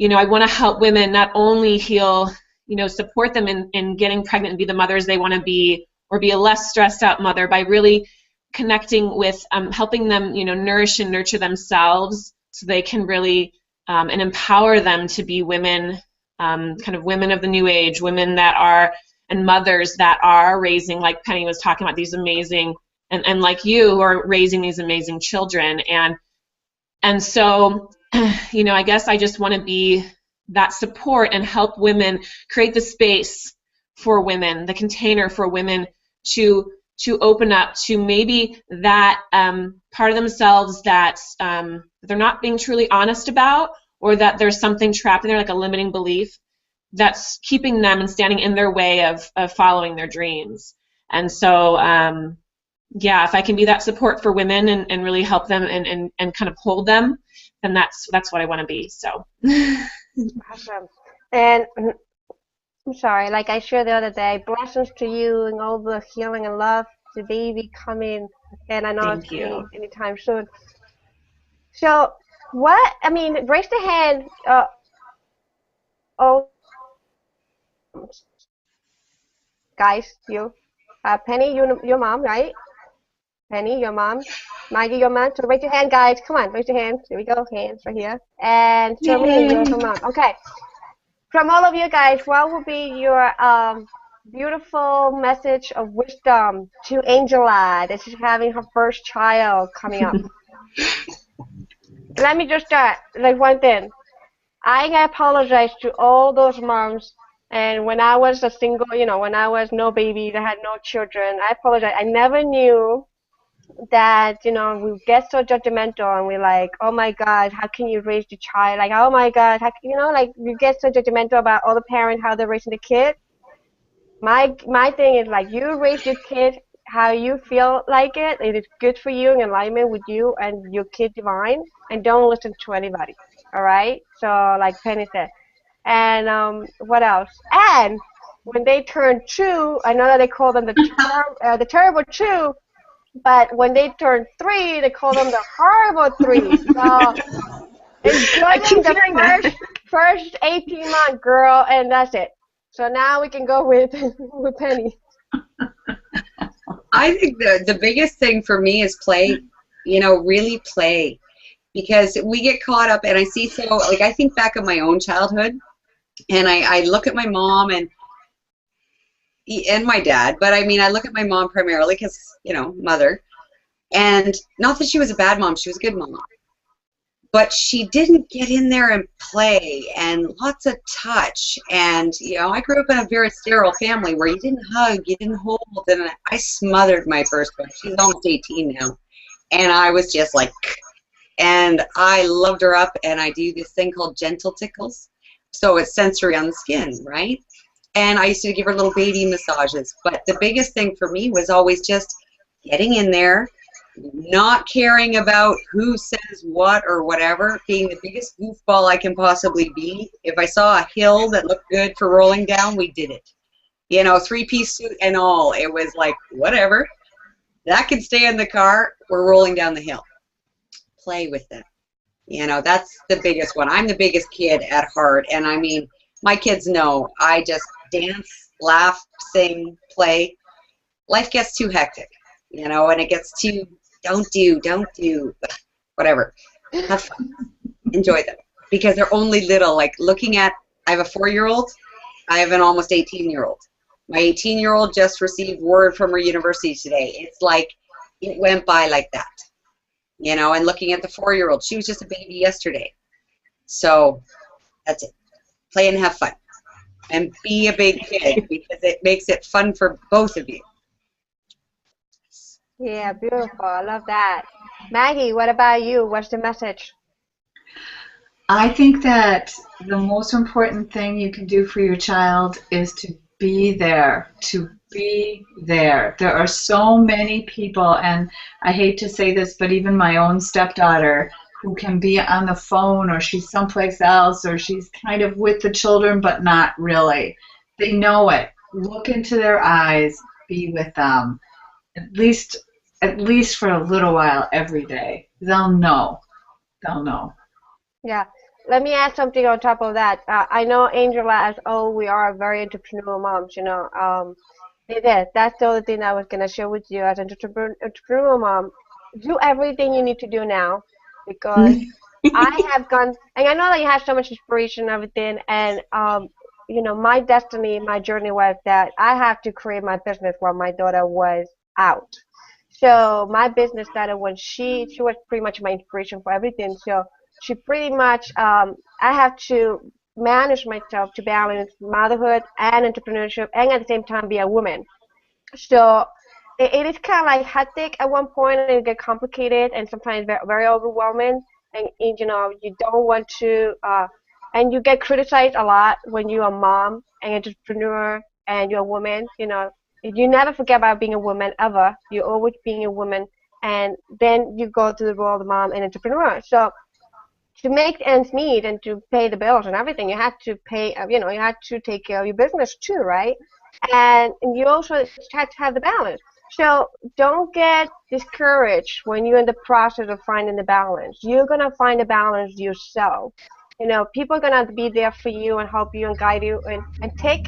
I want to help women not only heal, support them in getting pregnant and be the mothers they want to be, or be a less stressed out mother, by really connecting with, helping them, nourish and nurture themselves so they can really, and empower them to be women, kind of women of the new age, women that are, and mothers that are raising, like Penny was talking about, these amazing, and like you, are raising these amazing children. And so, I guess I just want to be that support and help women create the space for women, the container for women to open up to maybe that part of themselves that they're not being truly honest about, or that there's something trapped in there, like a limiting belief that's keeping them and standing in their way of following their dreams. And so, if I can be that support for women and really help them and kind of hold them, then that's what I want to be. So. Awesome. And I'm sorry, like I shared the other day, blessings to you and all the healing and love, the baby coming, and I know Thank it's you. anytime soon. So, raise the hand. Oh, guys, you, Penny, your mom, right? Penny, your mom. Maggie, your mom. So raise your hand, guys. Come on, raise your hands. Here we go. Hands right here. And Charmaine, you're her mom. Okay. From all of you guys, what would be your beautiful message of wisdom to Angela that she's having her first child coming up? Let me just start. Like one thing. I apologize to all those moms. And when I was a single, when I was no baby, I had no children, I apologize. I never knew that, we get so judgmental and we're like, oh my God, how can you raise the child? Like, oh my God, like we get so judgmental about other parents, how they're raising the kid. My thing is like, you raise your kid how you feel like it. It is good for you, in alignment with you and your kid divine, and don't listen to anybody. All right. So like Penny said, and what else? And when they turn two, I know that they call them the terrible two, but when they turn three, they call them the horrible three. So enjoy I them keep the hearing that. first 18-month, girl, and that's it. So now we can go with with Penny. I think the biggest thing for me is play, really play. Because we get caught up, and I see like, I think back of my own childhood, and I look at my mom and my dad, but I mean, I look at my mom primarily because, mother. And not that she was a bad mom, she was a good mom. But she didn't get in there and play, and lots of touch. And, I grew up in a very sterile family where you didn't hug, you didn't hold, and I smothered my first one. She's almost 18 now. And I was just like, and I loved her up, and I do this thing called gentle tickles. So it's sensory on the skin, right? And I used to give her little baby massages. But the biggest thing for me was always just getting in there, not caring about who says what or whatever, being the biggest goofball I can possibly be. If I saw a hill that looked good for rolling down, we did it. 3-piece suit and all. It was like, whatever. That can stay in the car. We're rolling down the hill. Play with them. That's the biggest one. I'm the biggest kid at heart, and I mean, my kids know I just dance, laugh, sing, play. Life gets too hectic, and it gets too don't do, whatever. Have fun. Enjoy them. Because they're only little. Like, I have a 4-year-old, I have an almost 18-year-old. My 18-year-old just received word from her university today. It's like, it went by like that. And looking at the 4-year-old, she was just a baby yesterday. So that's it. Play and have fun. And be a big kid, because it makes it fun for both of you. Yeah, beautiful. I love that. Maggie, what about you? What's the message? I think that the most important thing you can do for your child is to be there, to be there. There are so many people, and I hate to say this, but even my own stepdaughter, who can be on the phone, or she's someplace else, or she's kind of with the children, but not really. They know it. Look into their eyes, be with them, at least for a little while every day. They'll know. They'll know. Yeah. Let me add something on top of that. I know Angela, as we are very entrepreneurial moms, That's the other thing I was going to share with you as an entrepreneurial mom. Do everything you need to do now, because I have gone, and I know that you have so much inspiration and everything, and my destiny, my journey was that I have to create my business while my daughter was out. So my business started when she was pretty much my inspiration for everything. So she pretty much, I have to manage myself to balance motherhood and entrepreneurship, and at the same time be a woman. So it is kind of like hectic at one point, and it get complicated and sometimes very, very overwhelming. And you don't want to, and you get criticized a lot when you're a mom, an entrepreneur, and you're a woman. You never forget about being a woman ever. You're always being a woman, and then you go to the role of mom and entrepreneur. So to make ends meet and to pay the bills and everything, you have to pay, you have to take care of your business too, right? And you also have to have the balance. So don't get discouraged when you're in the process of finding the balance. You're going to find the balance yourself. People are going to be there for you and help you and guide you, and take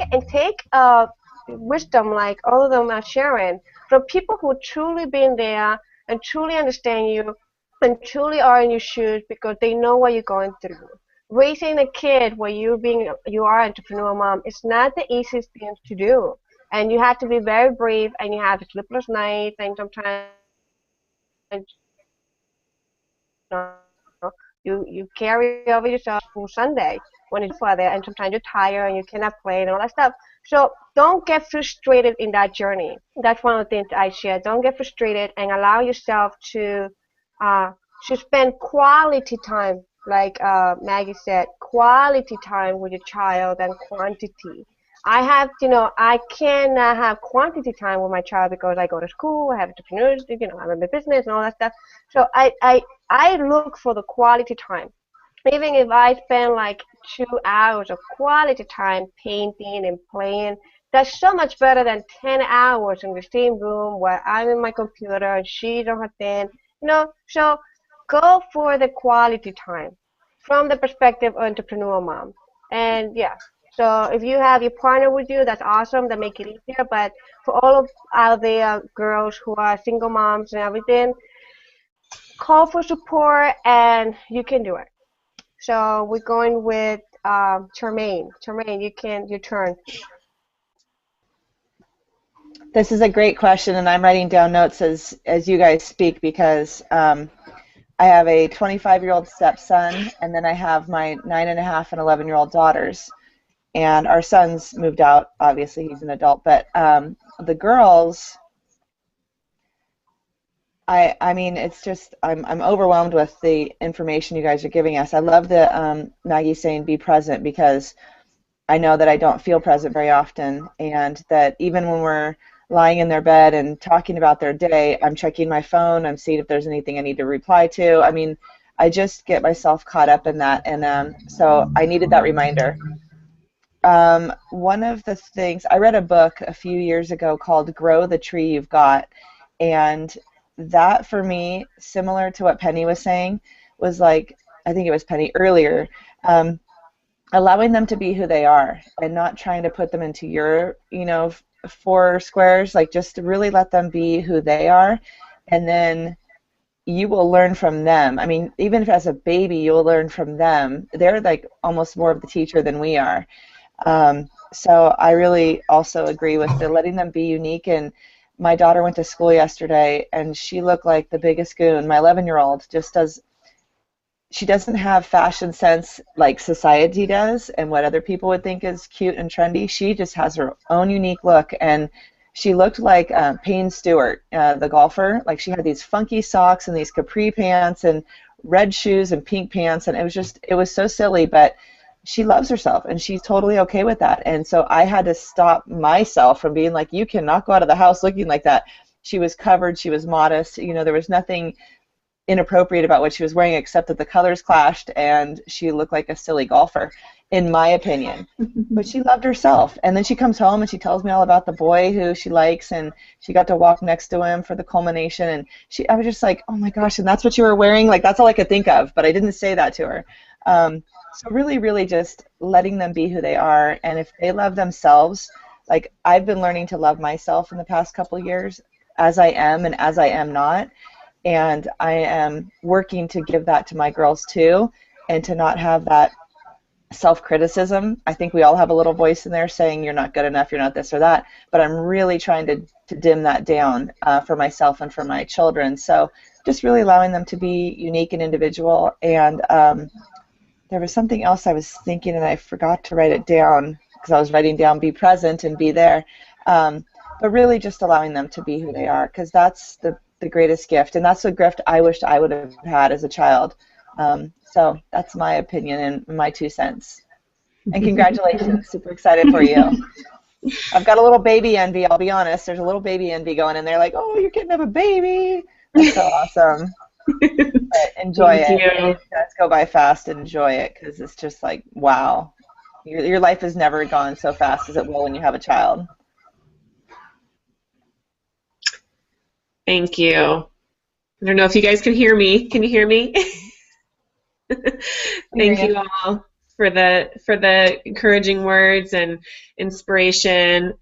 wisdom like all of them are sharing from people who truly been there and truly understand you and truly are in your shoes, because they know what you're going through. Raising a kid where you are an entrepreneur mom is not the easiest thing to do, and you have to be very brave, and you have sleepless nights, and sometimes you you carry over yourself for Sunday when it's father, and sometimes you're tired and you cannot play and all that stuff. So don't get frustrated in that journey. That's one of the things I share. Don't get frustrated and allow yourself to spend quality time, like Maggie said, quality time with your child and quantity. I cannot have quantity time with my child because I go to school, I have entrepreneurs, I have a business and all that stuff. So I look for the quality time. Even if I spend like 2 hours of quality time painting and playing, that's so much better than 10 hours in the same room where I'm in my computer and she's on her thing. So go for the quality time from the perspective of entrepreneur mom. And yeah, so if you have your partner with you, that's awesome. That make it easier. But for all of out there girls who are single moms and everything, call for support and you can do it. So we're going with Charmaine. Charmaine, your turn. This is a great question, and I'm writing down notes as you guys speak because I have a 25-year-old stepson, and then I have my 9.5 and 11-year-old daughters. And our son's moved out. Obviously, he's an adult. But the girls, I mean, it's just I'm overwhelmed with the information you guys are giving us. I love the Maggie saying be present because I know that I don't feel present very often, and that even when we're lying in their bed and talking about their day, I'm checking my phone, I'm seeing if there's anything I need to reply to. I mean, I just get myself caught up in that, and so I needed that reminder. One of the things, I read a book a few years ago called Grow the Tree You've Got, and that for me, similar to what Penny was saying, was like, I think it was Penny earlier, allowing them to be who they are and not trying to put them into your, four squares, like just to really let them be who they are, and then you will learn from them. I mean, even if as a baby you'll learn from them. They're like almost more of the teacher than we are. So I really also agree with the letting them be unique. And my daughter went to school yesterday and she looked like the biggest goon. My 11-year-old just does. She doesn't have fashion sense like society does and what other people would think is cute and trendy. She just has her own unique look, and she looked like Payne Stewart, the golfer. Like she had these funky socks and these capri pants and red shoes and pink pants, and it was so silly, but she loves herself and she's totally okay with that. And so I had to stop myself from being like, you cannot go out of the house looking like that. She was covered, she was modest, there was nothing inappropriate about what she was wearing except that the colors clashed and she looked like a silly golfer, in my opinion. But she loved herself. And then she comes home and she tells me all about the boy who she likes, and she got to walk next to him for the culmination, and I was just like, oh my gosh, and that's what you were wearing? Like, that's all I could think of, but I didn't say that to her. So really, really just letting them be who they are, and if they love themselves, like I've been learning to love myself in the past couple years as I am and as I am not. And I am working to give that to my girls too, and to not have that self-criticism. I think we all have a little voice in there saying you're not good enough, you're not this or that, but I'm really trying to dim that down for myself and for my children. So just really allowing them to be unique and individual. And there was something else I was thinking and I forgot to write it down because I was writing down be present and be there. But really just allowing them to be who they are, because that's the greatest gift, and that's the gift I wished I would have had as a child. So that's my opinion and my 2 cents. And congratulations, super excited for you. I've got a little baby envy, I'll be honest. There's a little baby envy going, and they're like, oh, you're getting to have a baby. That's so awesome. But enjoy Thank it. you. Let's go by fast and enjoy it, because it's just like, wow. Your life has never gone so fast as it will when you have a child. Thank you. I don't know if you guys can hear me. Can you hear me? Thank you all for the encouraging words and inspiration,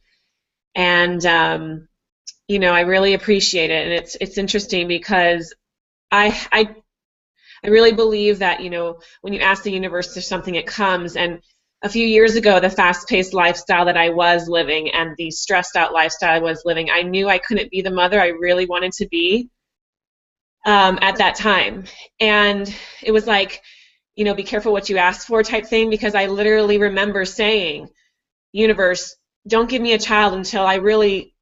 and I really appreciate it. And it's interesting because I really believe that when you ask the universe for something, it comes. And a few years ago, the fast-paced lifestyle that I was living and the stressed-out lifestyle I was living, I knew I couldn't be the mother I really wanted to be. at that time. And it was like, you know, be careful what you ask for type thing, because I literally remember saying, universe, don't give me a child until I really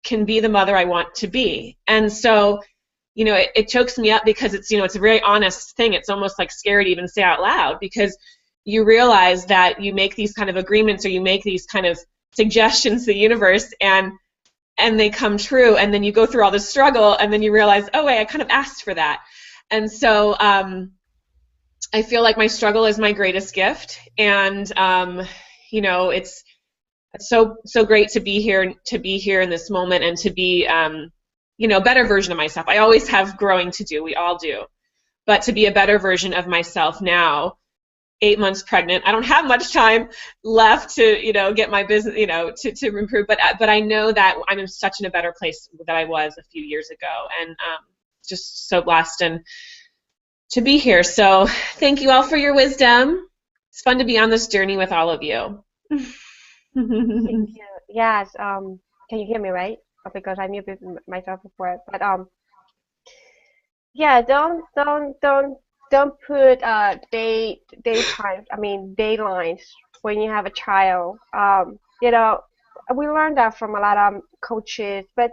can be the mother I want to be. And so, you know, it chokes me up, because it's, you know, it's a very honest thing. It's almost like scary to even say out loud, because you realize that you make these kind of agreements, or you make these kind of suggestions to the universe, and they come true, and then you go through all this struggle, and then you realize, oh wait, I kind of asked for that. And so I feel like my struggle is my greatest gift, and you know, it's so great to be here in this moment, and to be you know, a better version of myself. I always have growing to do, we all do, but to be a better version of myself now, 8 months pregnant. I don't have much time left to, you know, get my business, you know, to improve, but I know that I'm in such a better place than I was a few years ago, and just so blessed and to be here. So thank you all for your wisdom. It's fun to be on this journey with all of you. Thank you. Yes. Can you hear me right? Because I muted myself before. But yeah, don't put day times. I mean daylines when you have a child. You know, we learned that from a lot of coaches. But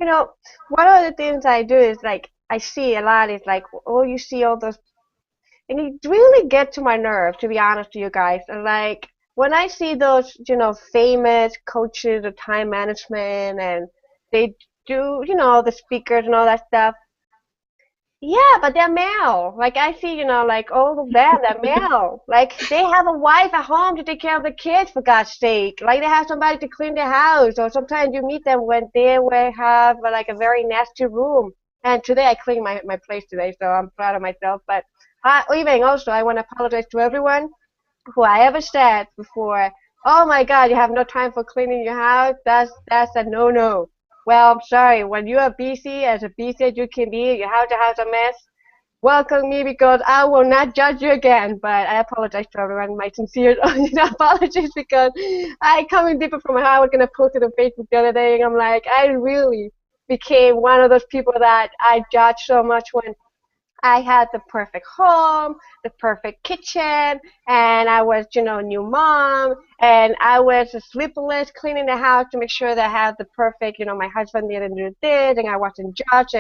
you know, one of the things I do is like I see a lot is like, oh, you see all those, and it really get to my nerve, to be honest with you guys. And like when I see those, you know, famous coaches of time management, and they do, you know, the speakers and all that stuff. Yeah, but they're male. Like I see, you know, like all of them, they're male. Like they have a wife at home to take care of the kids, for God's sake. Like they have somebody to clean their house, or sometimes you meet them when they will have like a very nasty room. And today I cleaned my place today, so I'm proud of myself. But leaving also, I want to apologize to everyone who I ever said before, oh my God, you have no time for cleaning your house. That's a no-no. Well, I'm sorry. When you are busy, as busy as you can be, your house a mess, welcome me, because I will not judge you again. But I apologize to everyone. My sincere apologies, because I coming deeper from my heart. I was going to post it on Facebook the other day, and I'm like, I really became one of those people that I judge so much when I had the perfect home, the perfect kitchen, and I was, you know, new mom, and I was sleepless cleaning the house to make sure that I had the perfect, you know, my husband didn't do this, and I wasn't judged,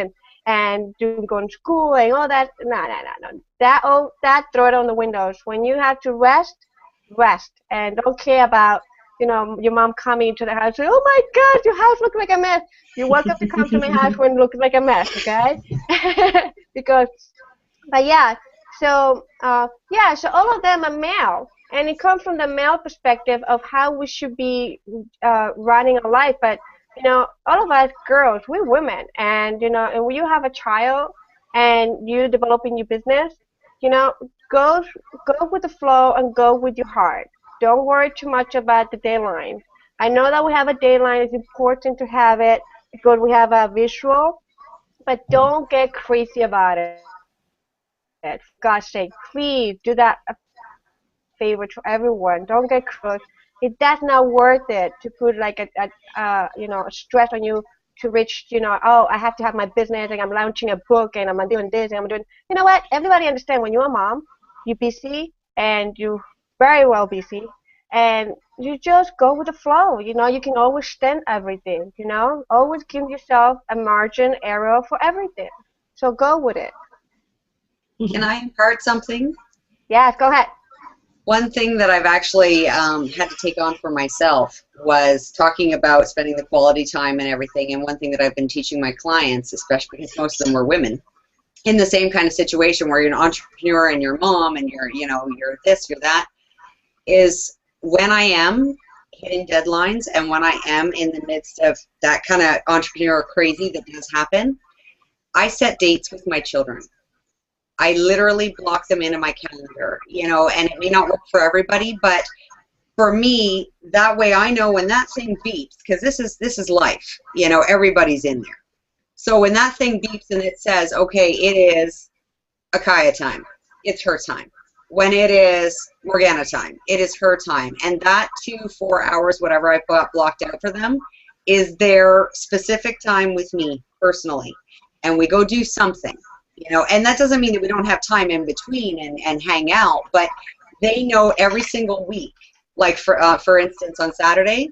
and doing going to school and all that. No. That throw it on the windows. When you have to rest, and don't care about, you know, your mom coming into the house saying, oh my God, your house looks like a mess. You're welcome to come to my house when it looks like a mess, okay? Because, but yeah, so so all of them are male, and it comes from the male perspective of how we should be running our life. But you know, all of us girls, we're women, and you know, and when you have a child and you're developing your business, you know, go with the flow and go with your heart. Don't worry too much about the deadline. I know that we have a deadline. It's important to have it because we have a visual, but don't get crazy about it. For God's sake, please do that a favor to everyone. Don't get close. That's not worth it to put like you know, a stress on you to reach, you know, oh, I have to have my business, and I'm launching a book, and I'm doing this, and I'm doing, you know what? Everybody understand when you're a mom, you're busy, and you're very well busy, and you just go with the flow. You know, you can always stand everything, you know, always give yourself a margin area for everything. So go with it. Can I impart something? Yes, go ahead. One thing that I've actually had to take on for myself was talking about spending the quality time and everything. And one thing that I've been teaching my clients, especially because most of them were women, in the same kind of situation where you're an entrepreneur and you're a mom and you're, you know, you're this, you're that, is when I am hitting deadlines and when I am in the midst of that kind of entrepreneur crazy that does happen, I set dates with my children. I literally block them into my calendar, you know, and it may not work for everybody, but for me, that way I know when that thing beeps, because this is life, you know, everybody's in there. So when that thing beeps and it says, okay, it is Akaya time, it's her time. When it is Morgana time, it is her time. And that 2-4 hours, whatever I've got blocked out for them, is their specific time with me personally. and we go do something, and that doesn't mean that we don't have time in between and hang out, but they know every single week. Like for instance, on Saturday,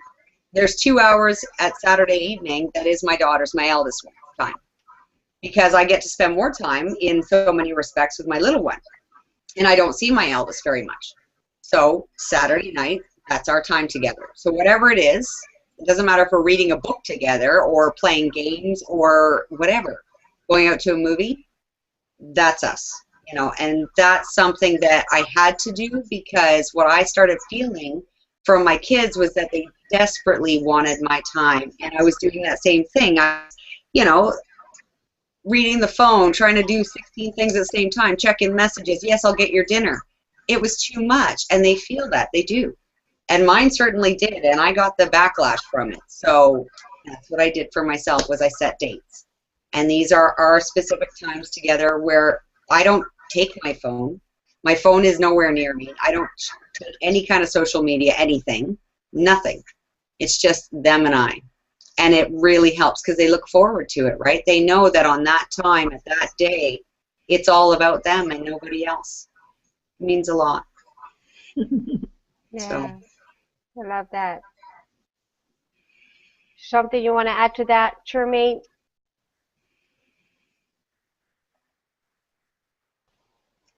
there's 2 hours at Saturday evening that is my eldest one's time, because I get to spend more time in so many respects with my little one, and I don't see my eldest very much. So Saturday night, that's our time together. So whatever it is, it doesn't matter if we're reading a book together or playing games or whatever, going out to a movie, that's us. And that's something that I had to do, because what I started feeling from my kids was that they desperately wanted my time, and I was doing that same thing. I was, reading the phone, trying to do 16 things at the same time, checking messages. Yes, I'll get your dinner. It was too much, and they feel that. They do. And mine certainly did, and I got the backlash from it. So that's what I did for myself, was I set dates. And these are our specific times together where I don't take my phone. My phone is nowhere near me. I don't take any kind of social media, anything, nothing. It's just them and I. And it really helps, because they look forward to it, right? They know that on that time, at that day, it's all about them and nobody else. It means a lot. Yeah, So. I love that. Something you want to add to that, Charmaine?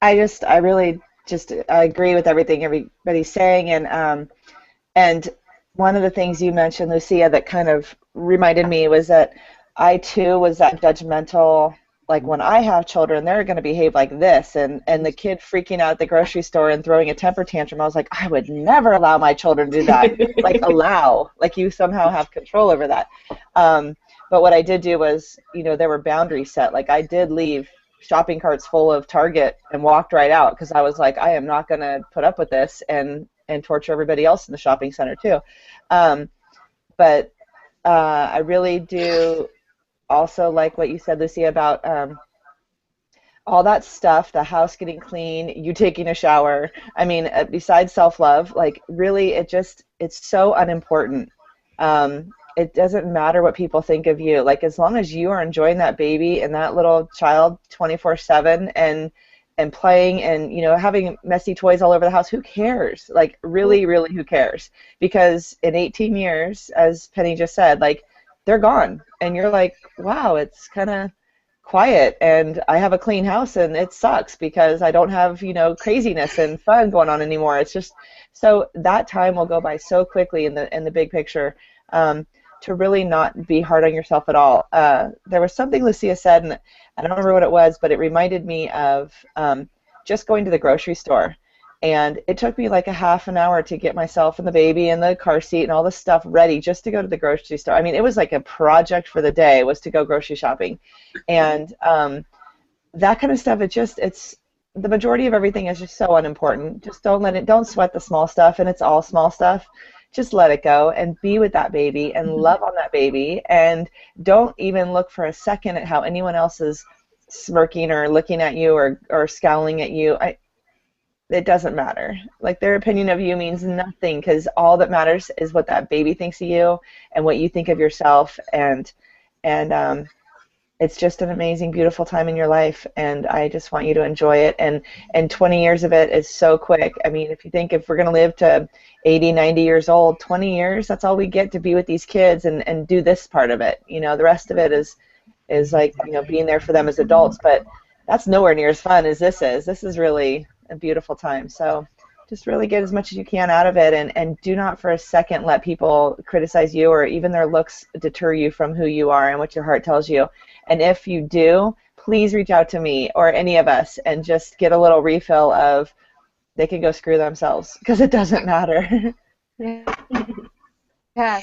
I really just I agree with everything everybody's saying, and one of the things you mentioned, Lucia, that kind of reminded me was that I too was that judgmental. Like, when I have children, they're going to behave like this, and the kid freaking out at the grocery store and throwing a temper tantrum. I was like, I would never allow my children to do that. Like you somehow have control over that. But what I did do was, there were boundaries set. Like, I did leave shopping carts full of Target and walked right out, because I was like, I am not going to put up with this and torture everybody else in the shopping center too. But I really do also like what you said, Lucy, about all that stuff, the house getting clean, you taking a shower. I mean, besides self-love, like, really, it's so unimportant. It doesn't matter what people think of you. Like, as long as you are enjoying that baby and that little child 24/7 and playing and, having messy toys all over the house, who cares? Like, really, really, who cares? Because in 18 years, as Penny just said, like, they're gone. And you're like, wow, it's kind of quiet, and I have a clean house, and it sucks because I don't have, craziness and fun going on anymore. It's just, so that time will go by so quickly in the big picture, to really not be hard on yourself at all. There was something Lucia said, and I don't remember what it was, but it reminded me of just going to the grocery store. And it took me like a half an hour to get myself and the baby and the car seat and all the stuff ready just to go to the grocery store. I mean, it was like a project for the day, was to go grocery shopping. And that kind of stuff, it's the majority of everything is just so unimportant. Just don't sweat the small stuff, and it's all small stuff. Just let it go and be with that baby and love on that baby, and don't even look for a second at how anyone else is smirking or looking at you or scowling at you. It doesn't matter. Like, their opinion of you means nothing, because all that matters is what that baby thinks of you and what you think of yourself, and it's just an amazing, beautiful time in your life, and I just want you to enjoy it. And 20 years of it is so quick. I mean, if we're going to live to 80, 90 years old, 20 years, that's all we get to be with these kids and do this part of it. The rest of it is like, being there for them as adults, but that's nowhere near as fun as this is. This is really a beautiful time. So just really get as much as you can out of it, and do not for a second let people criticize you or even their looks deter you from who you are and what your heart tells you. And if you do, please reach out to me or any of us and just get a little refill of, they can go screw themselves, because it doesn't matter. Yeah.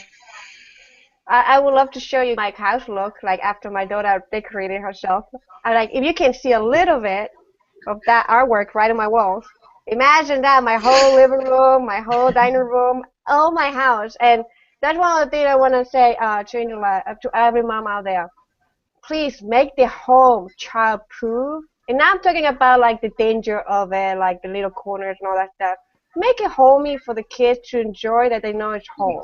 I would love to show you my house look like after my daughter decorated herself. If you can see a little bit of that artwork right on my walls, imagine that, my whole living room, my whole dining room, all my house. And that's one of the things I want to say to Angela, to every mom out there. Please make the home child-proof. And now I'm talking about like the danger of it, like the little corners and all that stuff. Make it homey for the kids to enjoy, that they know it's home.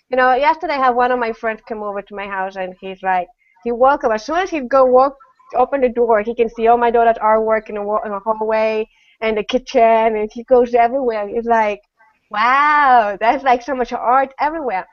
Yesterday I had one of my friends come over to my house, and he's like, he woke up, as soon as he go walk open the door, he can see all my daughter's artwork in the hallway and the kitchen, and he goes everywhere. It's like, wow, that's like so much art everywhere.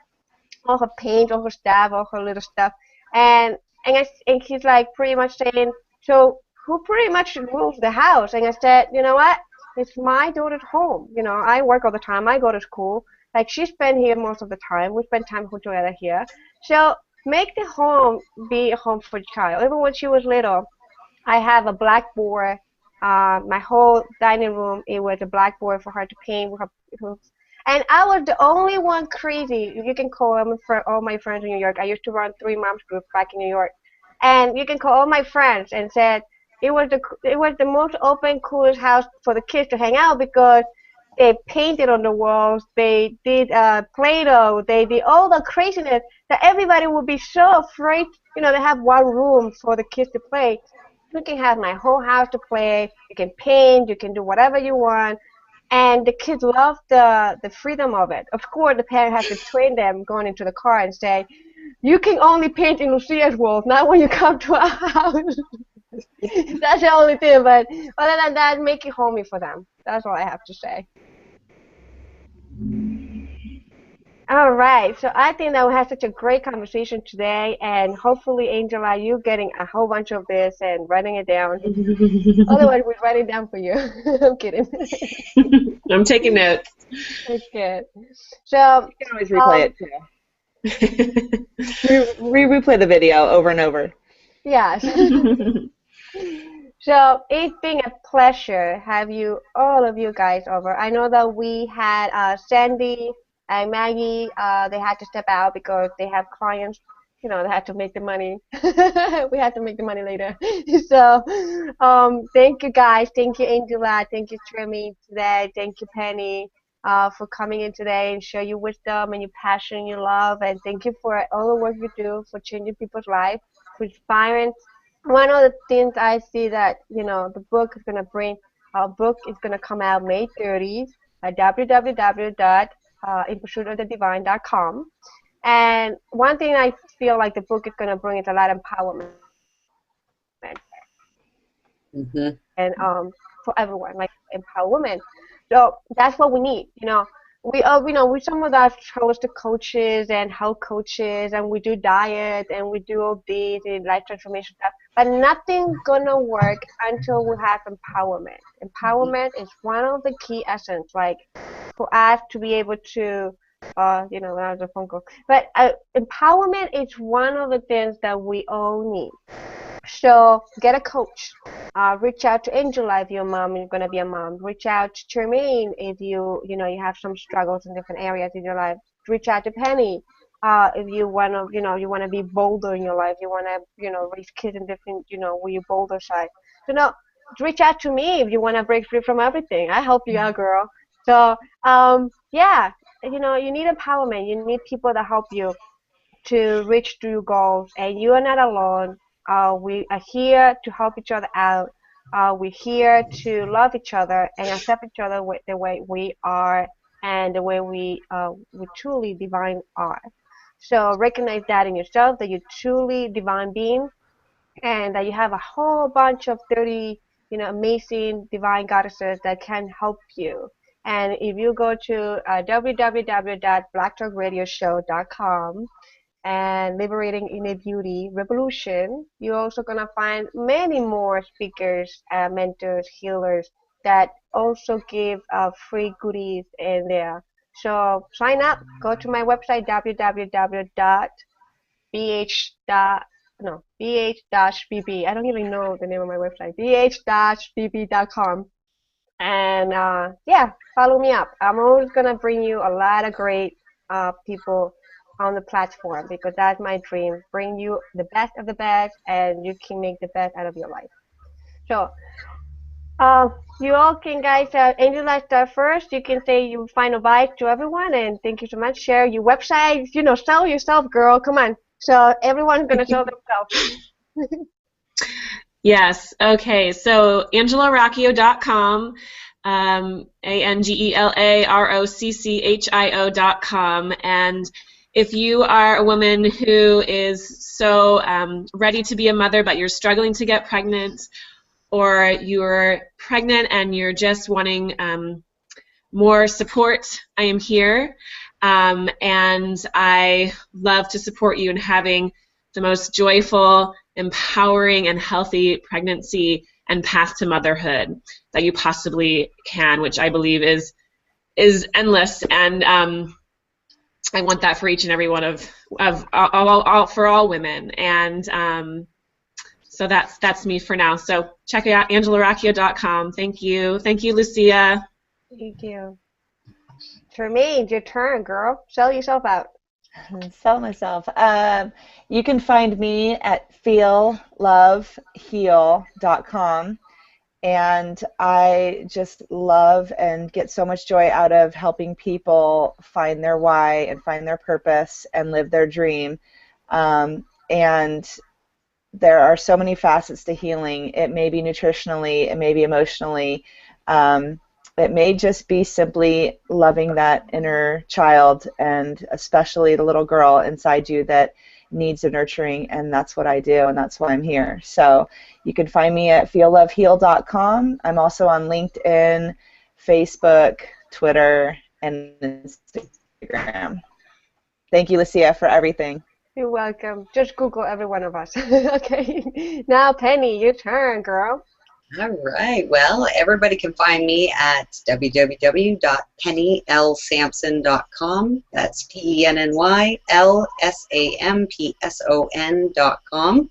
All her paint, all her stuff, all her little stuff, and and he's like pretty much saying, so who pretty much rules the house? And I said, you know what? It's my daughter's home. You know, I work all the time. I go to school. Like she spent here most of the time. We spend time together here. So make the home be a home for the child. Even when she was little, I have a blackboard. My whole dining room, it was a blackboard for her to paint with her. And I was the only one crazy. You can call them for all my friends in New York. I used to run 3 moms groups back in New York, and you can call all my friends and said it was the most open, coolest house for the kids to hang out because they painted on the walls, they did Play-Doh, they did all the craziness that everybody would be so afraid. You know, they have one room for the kids to play. You can have my whole house to play. You can paint. You can do whatever you want. And the kids love the freedom of it. Of course, the parent has to train them going into the car and say, you can only paint in Lucia's walls, not when you come to our house. That's the only thing. But other than that, make it homey for them. That's all I have to say. All right, so I think that we had such a great conversation today, and hopefully, Angela, you getting a whole bunch of this and writing it down. Otherwise, we'd write it down for you. I'm kidding. I'm taking notes. Okay. So You can always replay it too. We replay the video over and over. Yes. So it's been a pleasure have you all of you guys over. I know that we had Sandy and Maggie. They had to step out because they have clients. You know, they had to make the money. We had to make the money later. So, thank you guys. Thank you, Angela. Thank you, Trimi, today. Thank you, Penny, for coming in today and share your wisdom and your passion and your love. And thank you for all the work you do for changing people's lives, for inspiring. One of the things I see that, you know, the book is going to bring, our book is going to come out May 30th at www.inpursuitofthe.divine.com. And one thing I feel like the book is going to bring is a lot of empowerment. Mm-hmm. And for everyone, like empowerment. So that's what we need. You know, we some of us holistic coaches and health coaches, and we do diet and we do all these and life transformation stuff. But nothing's gonna work until we have empowerment. Empowerment is one of the key essence, like for us to be able to. You know, that was a phone call. But empowerment is one of the things that we all need. So get a coach. Reach out to Angela if you're a mom and you're gonna be a mom. Reach out to Jermaine if you have some struggles in different areas in your life. Reach out to Penny if you wanna be bolder in your life. You wanna raise kids in different with your bolder side. So no, reach out to me if you wanna break free from everything. I help you out, girl. So yeah, you need empowerment. You need people that help you to reach to your goals, and you are not alone. We are here to help each other out. We're here to love each other and accept each other with the way we are and the way we truly divine are. So recognize that in yourself, that you're truly divine being, and that you have a whole bunch of 30, amazing divine goddesses that can help you. And if you go to www.blacktalkradioshow.com and Liberating Inner Beauty Revolution, you're also going to find many more speakers, mentors, healers that also give free goodies in there. So sign up. Go to my website, bh-bb. I don't even know the name of my website, bh-bb.com. And yeah, follow me up. I'm always going to bring you a lot of great people on the platform, because that's my dream. Bring you the best of the best, and you can make the best out of your life. So you all can, guys, Angela, start first. You can say your final bye to everyone, and thank you so much. Share your website. Sell yourself, girl. Come on. So everyone's going to sell themselves. Yes. Okay. So AngelaRocchio.com, AngelaRoCCHIO.com, and if you are a woman who is so ready to be a mother, but you're struggling to get pregnant, or you're pregnant and you're just wanting more support, I am here. And I love to support you in having the most joyful, empowering, and healthy pregnancy and path to motherhood that you possibly can, which I believe is endless. And I want that for each and every one of for all women. And so that's me for now. So check it out, angelaracchio.com. Thank you, Lucia. Thank you. Tremaine, your turn, girl. Sell yourself out. Sell myself. You can find me at feelloveheal.com. And I just love and get so much joy out of helping people find their why and find their purpose and live their dream. And there are so many facets to healing. It may be nutritionally, it may be emotionally, it may just be simply loving that inner child, and especially the little girl inside you that needs a nurturing, and that's what I do, and that's why I'm here. So you can find me at feelloveheal.com. I'm also on LinkedIn, Facebook, Twitter, and Instagram. Thank you, Lucia, for everything. You're welcome. Just Google every one of us. Okay. Now, Penny, your turn, girl. All right. Well, everybody can find me at www.pennylsampson.com. That's PENNYLSAMPSON.com.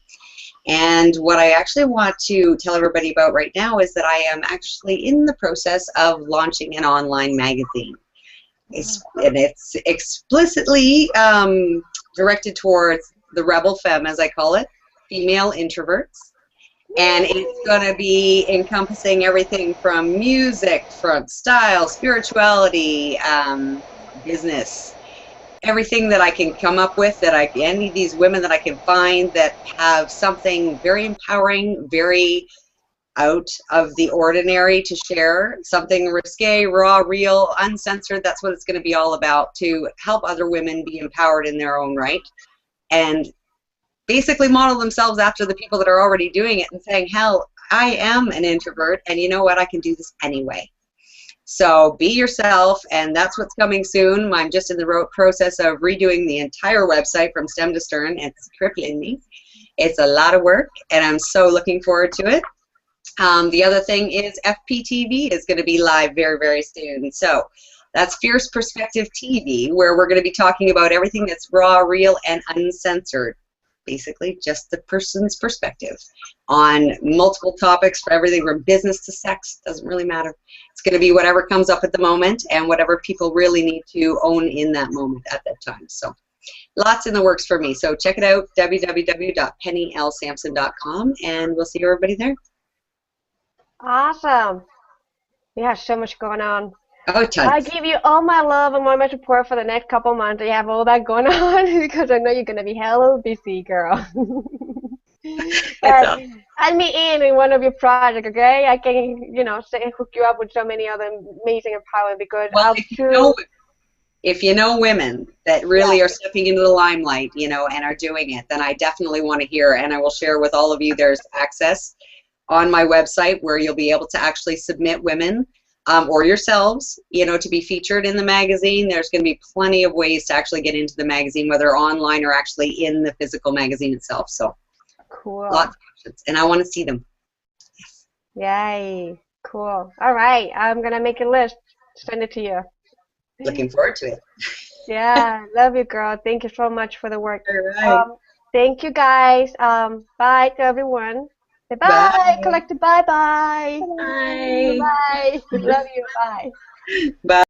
And what I actually want to tell everybody about right now is that I am actually in the process of launching an online magazine. And it's explicitly directed towards the rebel femme, as I call it, female introverts. And it's going to be encompassing everything from music, from style, spirituality, business, everything that I can come up with, that any of these women that I can find that have something very empowering, very out of the ordinary to share, something risque, raw, real, uncensored. That's what it's going to be all about, to help other women be empowered in their own right and basically model themselves after the people that are already doing it and saying, hell, I am an introvert, and you know what, I can do this anyway. So be yourself, and that's what's coming soon. I'm just in the process of redoing the entire website from stem to stern. It's crippling me. It's a lot of work, and I'm so looking forward to it. The other thing is FPTV is going to be live very, very soon. So that's Fierce Perspective TV, where we're going to be talking about everything that's raw, real, and uncensored. Basically, just the person's perspective on multiple topics, for everything from business to sex. Doesn't really matter. It's going to be whatever comes up at the moment and whatever people really need to own in that moment at that time. So lots in the works for me. So check it out, www.pennylsampson.com, and we'll see everybody there. Awesome. Yeah, so much going on. Oh, tons. I give you all my love and all my support for the next couple months. You have all that going on because I know you're going to be hella busy, girl. Add me in one of your projects, okay? I can, hook you up with so many other amazing empowerment, because well, if you know women that really are stepping into the limelight, and are doing it, then I definitely want to hear, and I will share with all of you. There's access on my website where you'll be able to actually submit women or yourselves, to be featured in the magazine. There's going to be plenty of ways to actually get into the magazine, whether online or actually in the physical magazine itself. So cool. Lots of options, and I want to see them. Yes. Yay. Cool. All right. I'm going to make a list. Send it to you. Looking forward to it. Yeah. Love you, girl. Thank you so much for the work. All right. Thank you, guys. Bye to everyone. Bye. Bye. Collective bye-bye. Bye. Bye. Love you. Bye. Bye.